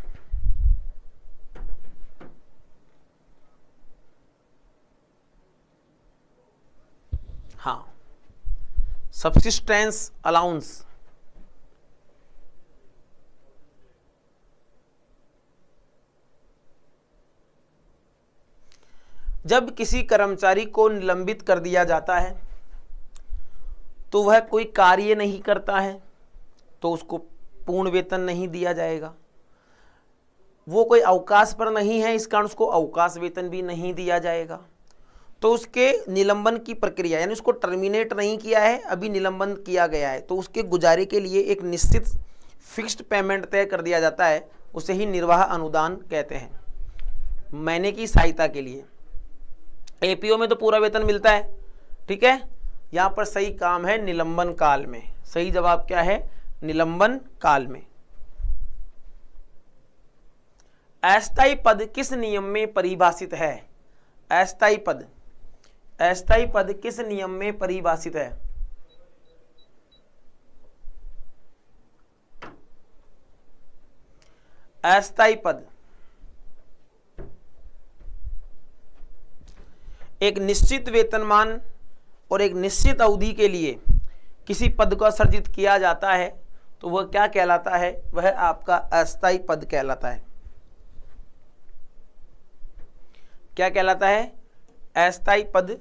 A: हाँ, सब्सिस्टेंस अलाउंस, जब किसी कर्मचारी को निलंबित कर दिया जाता है तो वह कोई कार्य नहीं करता है तो उसको पूर्ण वेतन नहीं दिया जाएगा। वो कोई अवकाश पर नहीं है, इस कारण उसको अवकाश वेतन भी नहीं दिया जाएगा। तो उसके निलंबन की प्रक्रिया, यानी उसको टर्मिनेट नहीं किया है, अभी निलंबन किया गया है, तो उसके गुजारे के लिए एक निश्चित फिक्स्ड पेमेंट तय कर दिया जाता है, उसे ही निर्वाह अनुदान कहते हैं। महीने की सहायता के लिए एपीओ में तो पूरा वेतन मिलता है, ठीक है। यहाँ पर सही काम है निलंबन काल में, सही जवाब क्या है, निलंबन काल में। अस्थायी पद किस नियम में परिभाषित है? अस्थायी पद, अस्थायी पद किस नियम में परिभाषित है? अस्थायी पद एक निश्चित वेतनमान और एक निश्चित अवधि के लिए किसी पद को सर्जित किया जाता है, तो वह क्या कहलाता है? वह आपका अस्थायी पद कहलाता है। क्या कहलाता है? अस्थायी पद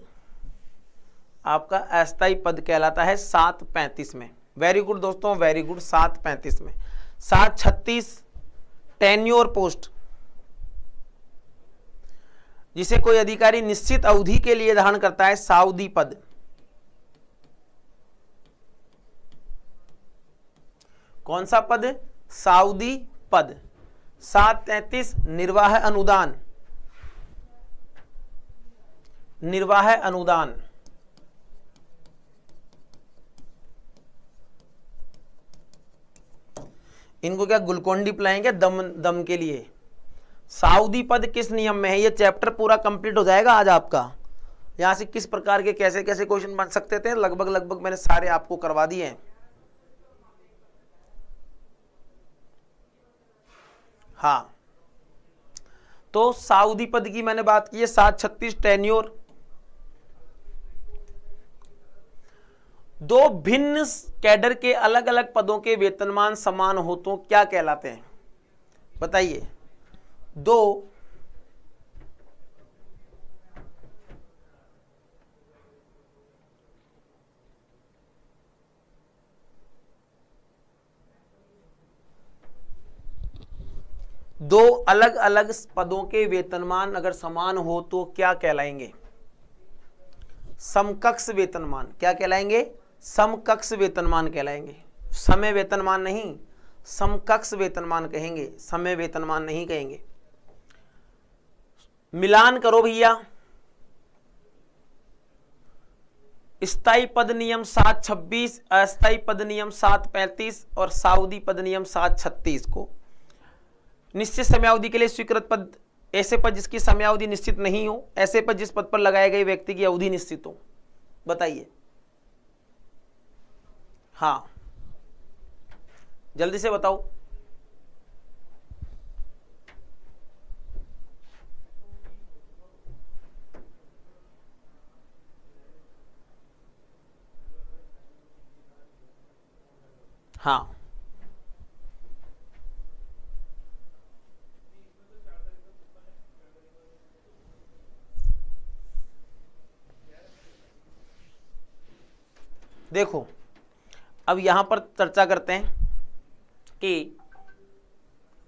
A: आपका अस्थायी पद कहलाता है 735 में। वेरी गुड दोस्तों, वेरी गुड। 735 में। 736 टेन्योर पोस्ट, जिसे कोई अधिकारी निश्चित अवधि के लिए धारण करता है, सावधि पद। कौन सा पद? सावधि पद। 733 निर्वाह अनुदान, निर्वाह अनुदान। इनको क्या ग्लूकोन-डी पिलाएंगे दम दम के लिए? सावधि पद किस नियम में है? ये चैप्टर पूरा कंप्लीट हो जाएगा आज आपका। यहां से किस प्रकार के कैसे कैसे क्वेश्चन बन सकते थे, लगभग लगभग मैंने सारे आपको करवा दिए हैं। हाँ, तो सावधि पद की मैंने बात की है। 736 टेन्योर। दो भिन्न कैडर के अलग अलग पदों के वेतनमान समान हो तो क्या कहलाते हैं? बताइए। दो अलग अलग पदों के वेतनमान अगर समान हो तो क्या कहलाएंगे? समकक्ष वेतनमान। क्या कहलाएंगे? समकक्ष वेतनमान कहलाएंगे। समय वेतनमान नहीं, समकक्ष वेतनमान कहेंगे, समय वेतनमान नहीं कहेंगे। मिलान करो भैया। स्थायी पद नियम 726, अस्थायी पद नियम 735 और सावधि पद नियम 736 को। निश्चित समयावधि के लिए स्वीकृत पद ऐसे पद जिसकी समयावधि निश्चित नहीं हो, ऐसे पद जिस पद पर लगाए गए व्यक्ति की अवधि निश्चित हो। बताइए। हाँ, जल्दी से बताओ। हाँ, देखो अब यहां पर चर्चा करते हैं कि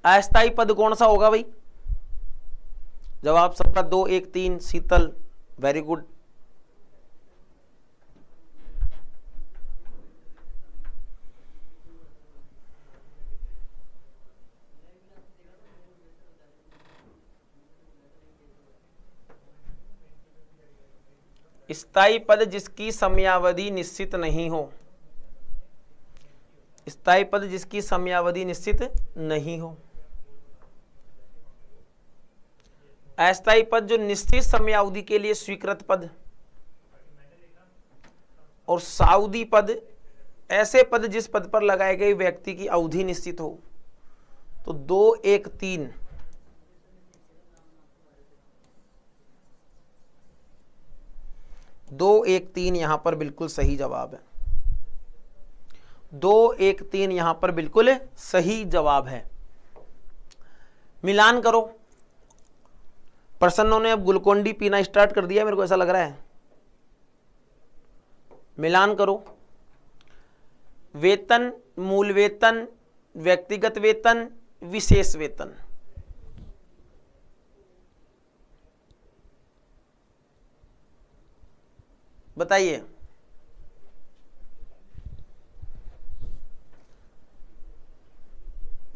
A: अस्थायी पद कौन सा होगा भाई? जवाब सबका 2 1 3। शीतल, वेरी गुड। स्थायी पद जिसकी समयावधि निश्चित नहीं हो। स्थायी पद जिसकी समयावधि निश्चित नहीं हो। अस्थायी पद जो निश्चित समयावधि के लिए स्वीकृत पद। और सावधि पद ऐसे पद जिस पद पर लगाए गए व्यक्ति की अवधि निश्चित हो। तो 2 1 3। 2 1 3 यहां पर बिल्कुल सही जवाब है। 2 1 3 यहां पर बिल्कुल सही जवाब है। मिलान करो। प्रसन्नों ने अब ग्लूकोन-डी पीना स्टार्ट कर दिया, मेरे को ऐसा लग रहा है। मिलान करो। वेतन, मूल वेतन, व्यक्तिगत वेतन, विशेष वेतन। बताइए।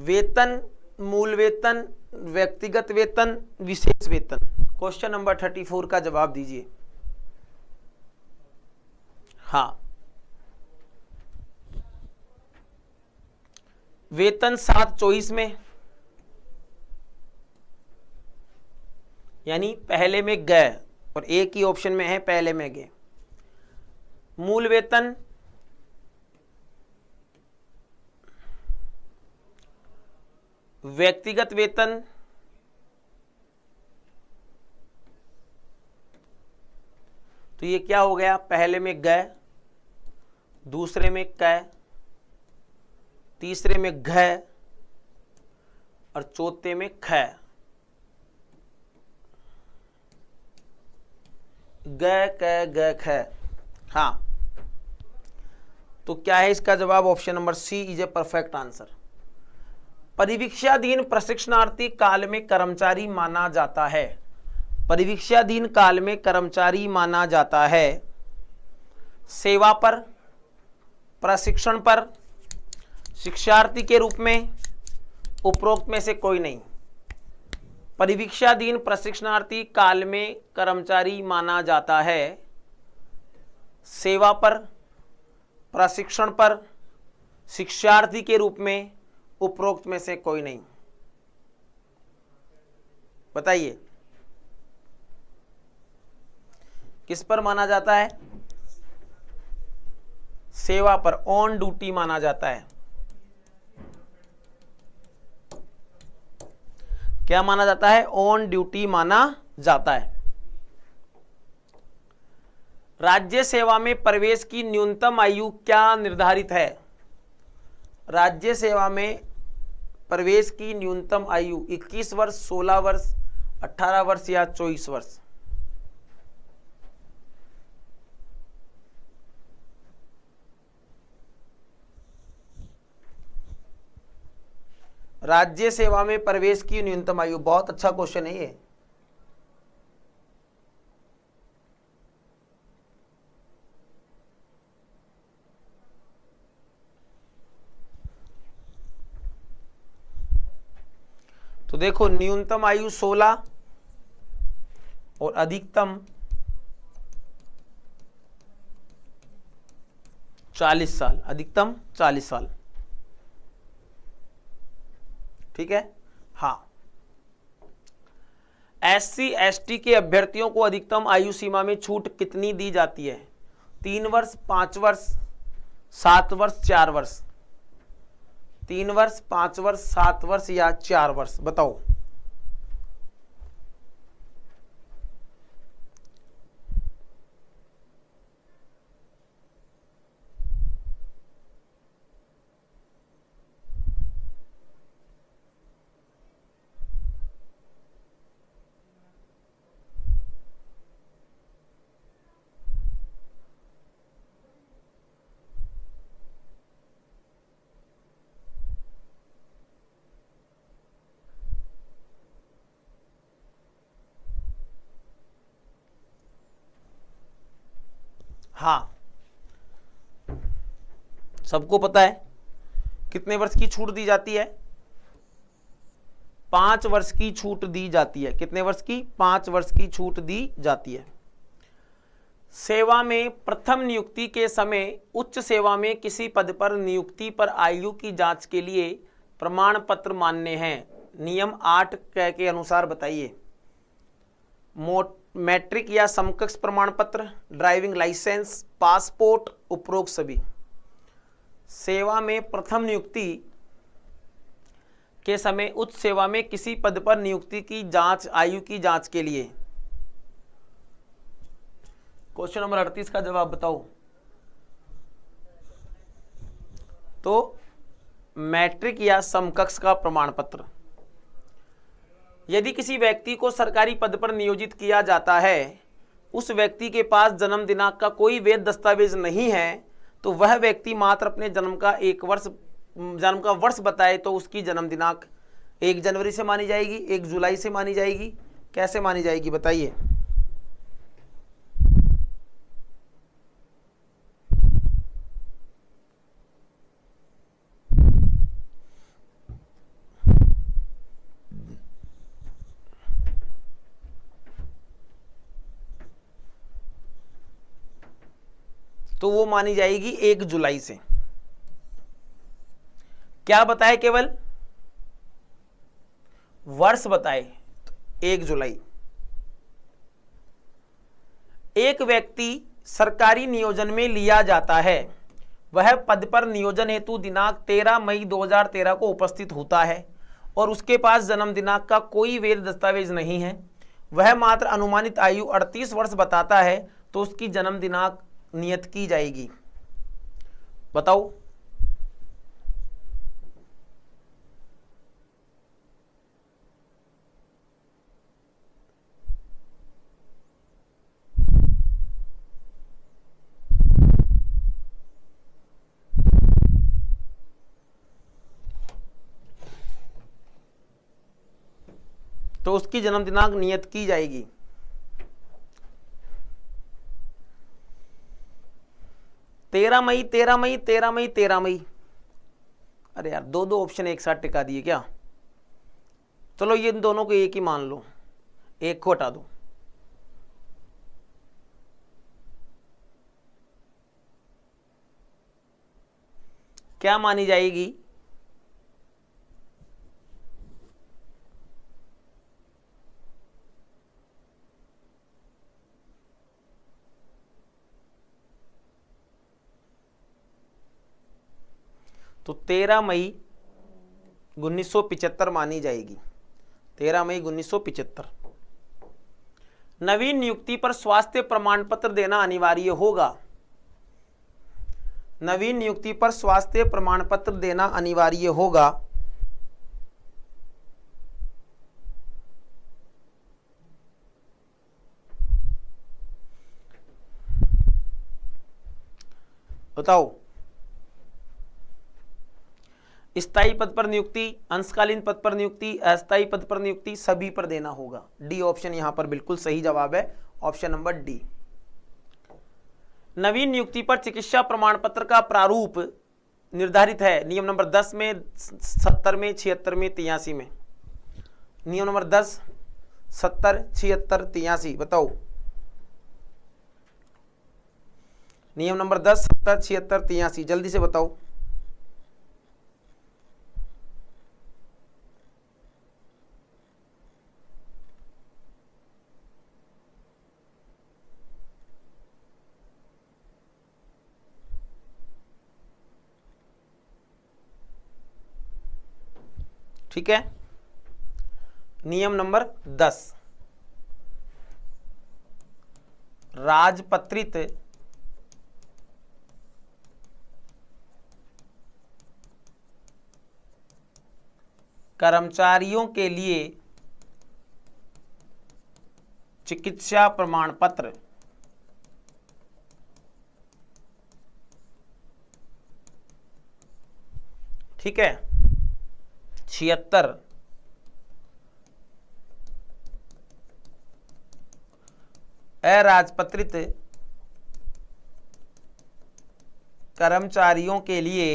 A: वेतन, मूल वेतन, व्यक्तिगत वेतन, विशेष वेतन। क्वेश्चन नंबर 34 का जवाब दीजिए। हाँ, वेतन 7/24 में, यानी पहले में गए और एक ही ऑप्शन में है पहले में गए। मूल वेतन, व्यक्तिगत वेतन, तो ये क्या हो गया, पहले में गए, दूसरे में कै, तीसरे में घ और चौथे में ख। ग क ग ख। हाँ, तो क्या है इसका जवाब? Option number C is a perfect answer. परिवीक्षाधीन प्रशिक्षणार्थी काल में कर्मचारी माना जाता है। परिवीक्षाधीन काल में कर्मचारी माना जाता है सेवा पर, प्रशिक्षण पर, शिक्षार्थी के रूप में, उपरोक्त में से कोई नहीं। परिवीक्षाधीन प्रशिक्षणार्थी काल में कर्मचारी माना जाता है सेवा पर, प्रशिक्षण पर, शिक्षार्थी के रूप में, उपरोक्त में से कोई नहीं। बताइए किस पर माना जाता है? सेवा पर, ऑन ड्यूटी माना जाता है। क्या माना जाता है? ऑन ड्यूटी माना जाता है। राज्य सेवा में प्रवेश की न्यूनतम आयु क्या निर्धारित है? राज्य सेवा में प्रवेश की न्यूनतम आयु 21 वर्ष, 16 वर्ष, 18 वर्ष या 24 वर्ष। राज्य सेवा में प्रवेश की न्यूनतम आयु, बहुत अच्छा क्वेश्चन है ये। तो देखो, न्यूनतम आयु 16 और अधिकतम 40 साल। अधिकतम 40 साल, ठीक है। हाँ, SC ST के अभ्यर्थियों को अधिकतम आयु सीमा में छूट कितनी दी जाती है? 3 वर्ष, 5 वर्ष, 7 वर्ष, 4 वर्ष। 3 वर्ष, 5 वर्ष, 7 वर्ष या 4 वर्ष, बताओ। हाँ, सबको पता है कितने वर्ष की छूट दी जाती है? 5 वर्ष की छूट दी जाती है। कितने वर्ष की? 5 वर्ष की छूट दी जाती है। सेवा में प्रथम नियुक्ति के समय उच्च सेवा में किसी पद पर नियुक्ति पर आयु की जांच के लिए प्रमाण पत्र मान्य हैं। नियम 8 के अनुसार बताइए। मैट्रिक या समकक्ष प्रमाण पत्र, ड्राइविंग लाइसेंस, पासपोर्ट, उपरोक्त सभी। सेवा में प्रथम नियुक्ति के समय उच्च सेवा में किसी पद पर नियुक्ति की जांच, आयु की जांच के लिए। क्वेश्चन नंबर 38 का जवाब बताओ। तो मैट्रिक या समकक्ष का प्रमाण पत्र। यदि किसी व्यक्ति को सरकारी पद पर नियोजित किया जाता है, उस व्यक्ति के पास जन्म दिनांक का कोई वैध दस्तावेज नहीं है, तो वह व्यक्ति मात्र अपने जन्म का वर्ष बताए तो उसकी जन्म दिनांक 1 जनवरी से मानी जाएगी, 1 जुलाई से मानी जाएगी, कैसे मानी जाएगी बताइए। तो वो मानी जाएगी 1 जुलाई से। क्या बताए, केवल वर्ष बताए, 1 जुलाई। एक व्यक्ति सरकारी नियोजन में लिया जाता है, वह पद पर नियोजन हेतु दिनांक 13 मई 2013 को उपस्थित होता है और उसके पास जन्म दिनांक का कोई वैध दस्तावेज नहीं है, वह मात्र अनुमानित आयु 38 वर्ष बताता है, तो उसकी जन्म दिनांक नियत की जाएगी। बताओ। तो उसकी जन्म दिनांक नियत की जाएगी। तेरह मई 13 मई। अरे यार, दो ऑप्शन एक साथ टिका दिए क्या? चलो ये इन दोनों को एक ही मान लो, एक को हटा दो। क्या मानी जाएगी? तो 13 मई 1975 मानी जाएगी। 13 मई 1975। नवीन नियुक्ति पर स्वास्थ्य प्रमाण पत्र देना अनिवार्य होगा। नवीन नियुक्ति पर स्वास्थ्य प्रमाण पत्र देना अनिवार्य होगा। बताओ। स्थायी पद पर नियुक्ति, अंशकालीन पद पर नियुक्ति, अस्थायी पद पर नियुक्ति, सभी पर देना होगा। डी ऑप्शन यहां पर बिल्कुल सही जवाब है, ऑप्शन नंबर डी। नवीन नियुक्ति पर चिकित्सा प्रमाण पत्र का प्रारूप निर्धारित है नियम नंबर 10 में, 70 में, 76 में, 83 में। नियम नंबर 10, 70, 76, 83। बताओ। नियम नंबर 10, 70, 76, 83, जल्दी से बताओ। ठीक है। नियम नंबर 10, राजपत्रित कर्मचारियों के लिए चिकित्सा प्रमाण पत्र ठीक है। 76 अराजपत्रित कर्मचारियों के लिए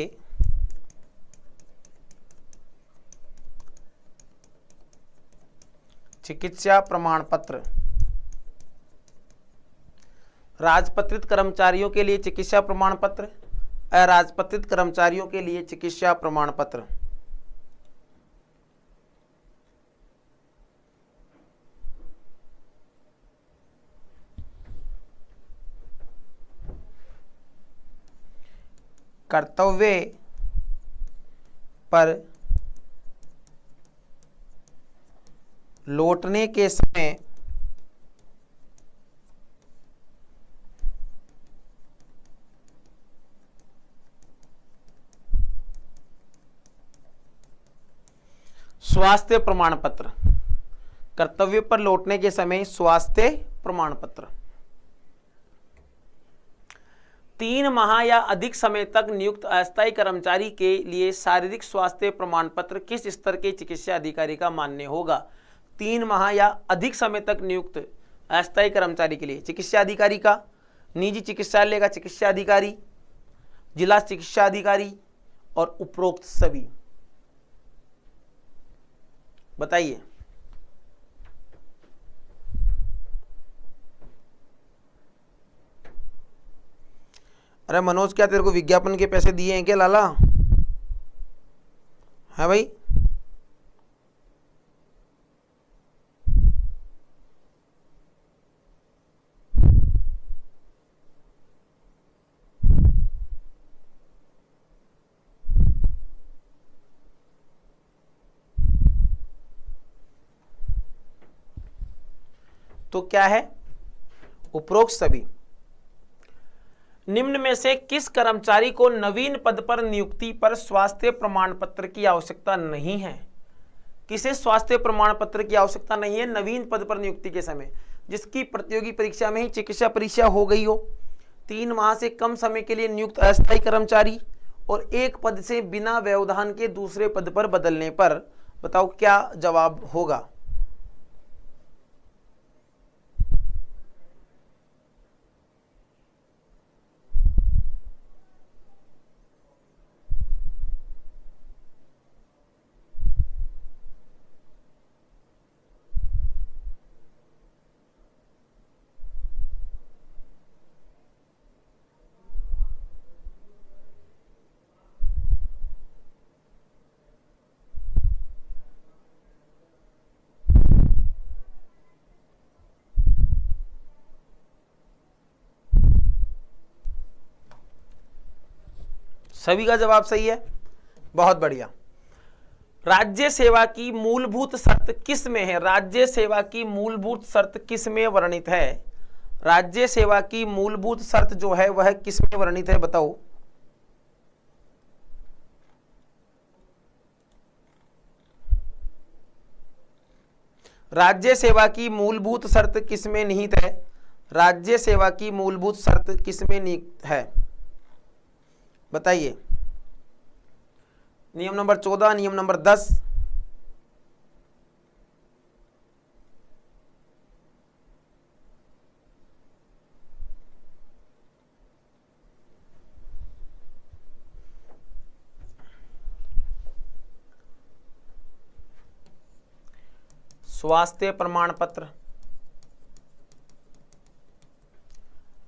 A: चिकित्सा प्रमाण पत्र। राजपत्रित कर्मचारियों के लिए चिकित्सा प्रमाण पत्र, अराजपत्रित कर्मचारियों के लिए चिकित्सा प्रमाण पत्र। कर्तव्य पर लौटने के समय स्वास्थ्य प्रमाण पत्र। कर्तव्य पर लौटने के समय स्वास्थ्य प्रमाण पत्र। 3 माह या अधिक समय तक नियुक्त अस्थायी कर्मचारी के लिए शारीरिक स्वास्थ्य प्रमाण पत्र किस स्तर के चिकित्सा अधिकारी का मान्य होगा? 3 माह या अधिक समय तक नियुक्त अस्थायी कर्मचारी के लिए चिकित्सा अधिकारी का, निजी चिकित्सालय का चिकित्सा अधिकारी, जिला चिकित्सा अधिकारी और उपरोक्त सभी। बताइए। अरे मनोज, क्या तेरे को विज्ञापन के पैसे दिए हैं क्या लाला? है भाई? तो क्या है? उपरोक्त सभी निम्न में से किस कर्मचारी को नवीन पद पर नियुक्ति पर स्वास्थ्य प्रमाण पत्र की आवश्यकता नहीं है? किसे स्वास्थ्य प्रमाण पत्र की आवश्यकता नहीं है नवीन पद पर नियुक्ति के समय? जिसकी प्रतियोगी परीक्षा में ही चिकित्सा परीक्षा हो गई हो, 3 माह से कम समय के लिए नियुक्त अस्थायी कर्मचारी और एक पद से बिना व्यवधान के दूसरे पद पर बदलने पर। बताओ क्या जवाब होगा? सभी का जवाब सही है, बहुत बढ़िया। राज्य सेवा की मूलभूत शर्त किस में है? राज्य सेवा की मूलभूत शर्त किस में वर्णित है? राज्य सेवा की मूलभूत शर्त जो है वह किस में वर्णित है? बताओ। राज्य सेवा की मूलभूत शर्त किस में निहित है? राज्य सेवा की मूलभूत शर्त किस में निहित है? बताइए। नियम नंबर 14, नियम नंबर 10। स्वास्थ्य प्रमाण पत्र।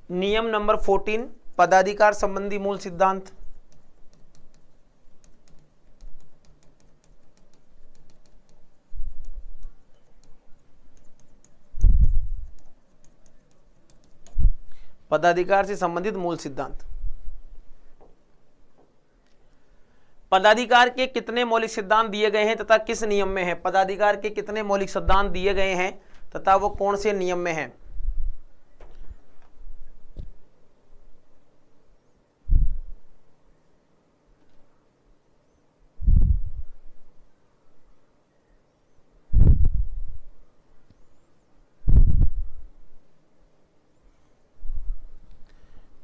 A: नियम नंबर 14 पदाधिकार संबंधी मूल सिद्धांत। पदाधिकार से संबंधित मूल सिद्धांत। पदाधिकार के कितने मौलिक सिद्धांत दिए गए हैं तथा किस नियम में है? पदाधिकार के कितने मौलिक सिद्धांत दिए गए हैं तथा वो कौन से नियम में है?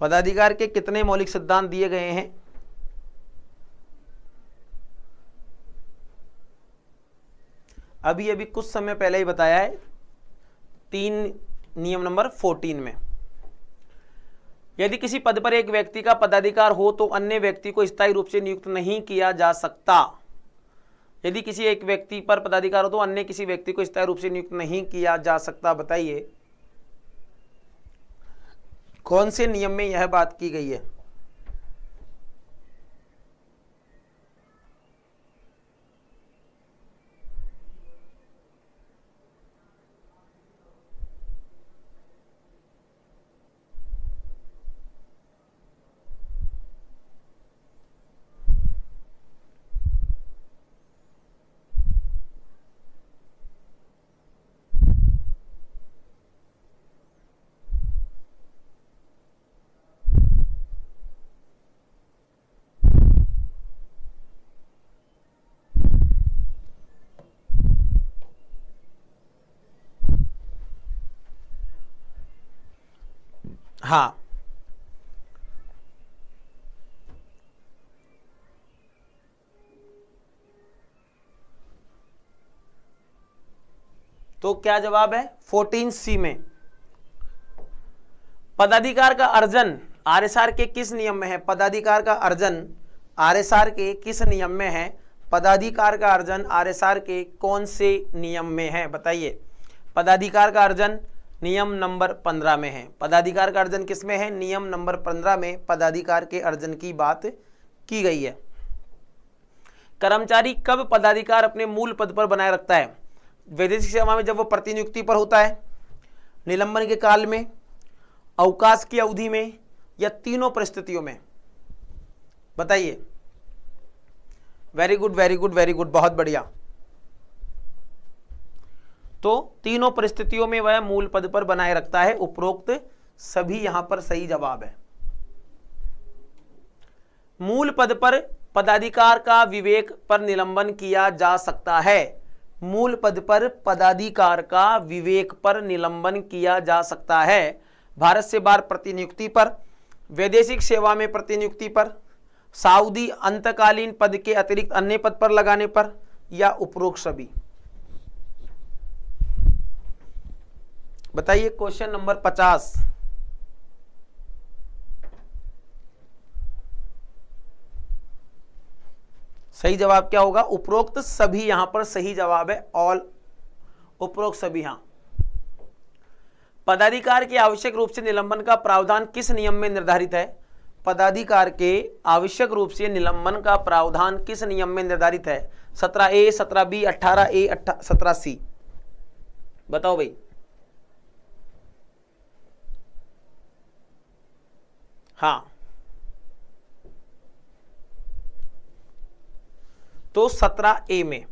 A: पदाधिकार के कितने मौलिक सिद्धांत दिए गए हैं? अभी अभी कुछ समय पहले ही बताया है, 3 नियम नंबर 14 में। यदि किसी पद पर एक व्यक्ति का पदाधिकार हो तो अन्य व्यक्ति को स्थायी रूप से नियुक्त नहीं किया जा सकता। यदि किसी एक व्यक्ति पर पदाधिकार हो तो अन्य किसी व्यक्ति को स्थायी रूप से नियुक्त नहीं किया जा सकता। बताइए कौन से नियम में यह बात की गई है? हाँ, तो क्या जवाब है? 14C में पदाधिकार का अर्जन आरएसआर के किस नियम में है? पदाधिकार का अर्जन आरएसआर के किस नियम में है? पदाधिकार का अर्जन आरएसआर के कौन से नियम में है? बताइए। पदाधिकार का अर्जन नियम नंबर 15 में है। पदाधिकार का अर्जन किस में है? नियम नंबर 15 में पदाधिकार के अर्जन की बात की गई है। कर्मचारी कब पदाधिकार अपने मूल पद पर बनाए रखता है? वैदेशिक सेवा में जब वो प्रतिनियुक्ति पर होता है, निलंबन के काल में, अवकाश की अवधि में, या तीनों परिस्थितियों में? बताइए। Very good very good very good, बहुत बढ़िया। तो तीनों परिस्थितियों में वह मूल पद पर बनाए रखता है। उपरोक्त सभी यहां पर सही जवाब है। मूल पद पर पदाधिकार का विवेक पर निलंबन किया जा सकता है। मूल पद पर पदाधिकार का विवेक पर निलंबन किया जा सकता है। भारत से बाहर प्रतिनियुक्ति पर, वैदेशिक सेवा में प्रतिनियुक्ति पर, सऊदी अंतकालीन पद के अतिरिक्त अन्य पद पर लगाने पर, या उपरोक्त सभी? बताइए। Question number 50। सही जवाब क्या होगा? उपरोक्त सभी यहां पर सही जवाब है। ऑल, उपरोक्त सभी। हां। पदाधिकार के आवश्यक रूप से निलंबन का प्रावधान किस नियम में निर्धारित है? पदाधिकार के आवश्यक रूप से निलंबन का प्रावधान किस नियम में निर्धारित है? 17A, 17B, 18A, 17C? बताओ भाई। हाँ, तो 17A में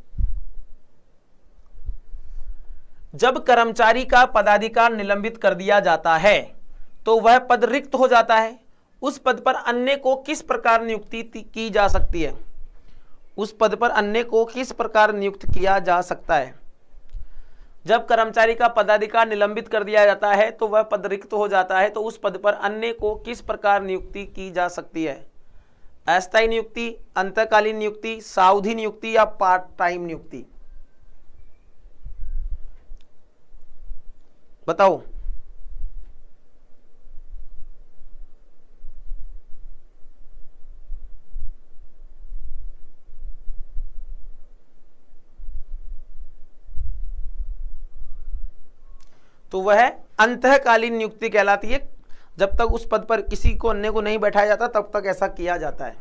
A: जब कर्मचारी का पदाधिकार निलंबित कर दिया जाता है तो वह पद रिक्त हो जाता है। उस पद पर अन्य को किस प्रकार नियुक्ति की जा सकती है? उस पद पर अन्य को किस प्रकार नियुक्त किया जा सकता है? जब कर्मचारी का पदाधिकार निलंबित कर दिया जाता है तो वह पद रिक्त हो जाता है, तो उस पद पर अन्य को किस प्रकार नियुक्ति की जा सकती है? अस्थायी नियुक्ति, अंतकालीन नियुक्ति, सावधि नियुक्ति, या पार्ट टाइम नियुक्ति? बताओ। तो वह अंतःकालीन नियुक्ति कहलाती है। जब तक उस पद पर किसी को अन्य को नहीं बैठाया जाता तब तक ऐसा किया जाता है।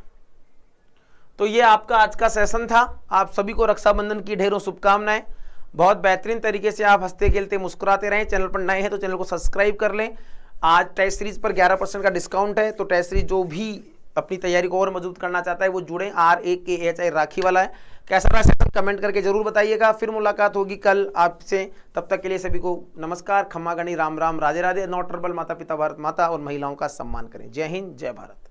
A: तो ये आपका आज का सेशन था। आप सभी को रक्षाबंधन की ढेरों शुभकामनाएं। बहुत बेहतरीन तरीके से आप हंसते खेलते मुस्कुराते रहें। चैनल पर नए हैं तो चैनल को सब्सक्राइब कर लें। आज टेस्ट सीरीज पर 11% का डिस्काउंट है, तो टेस्ट सीरीज जो भी अपनी तैयारी को और मजबूत करना चाहता है वो जुड़े। RAKHI राखी वाला है। कैसा रहा सेशन कमेंट करके जरूर बताइएगा। फिर मुलाकात होगी कल आपसे। तब तक के लिए सभी को नमस्कार, खम्मा गणी, राम राम, राधे राधे। नॉट ट्रबल, माता पिता भारत माता और महिलाओं का सम्मान करें। जय हिंद, जय भारत।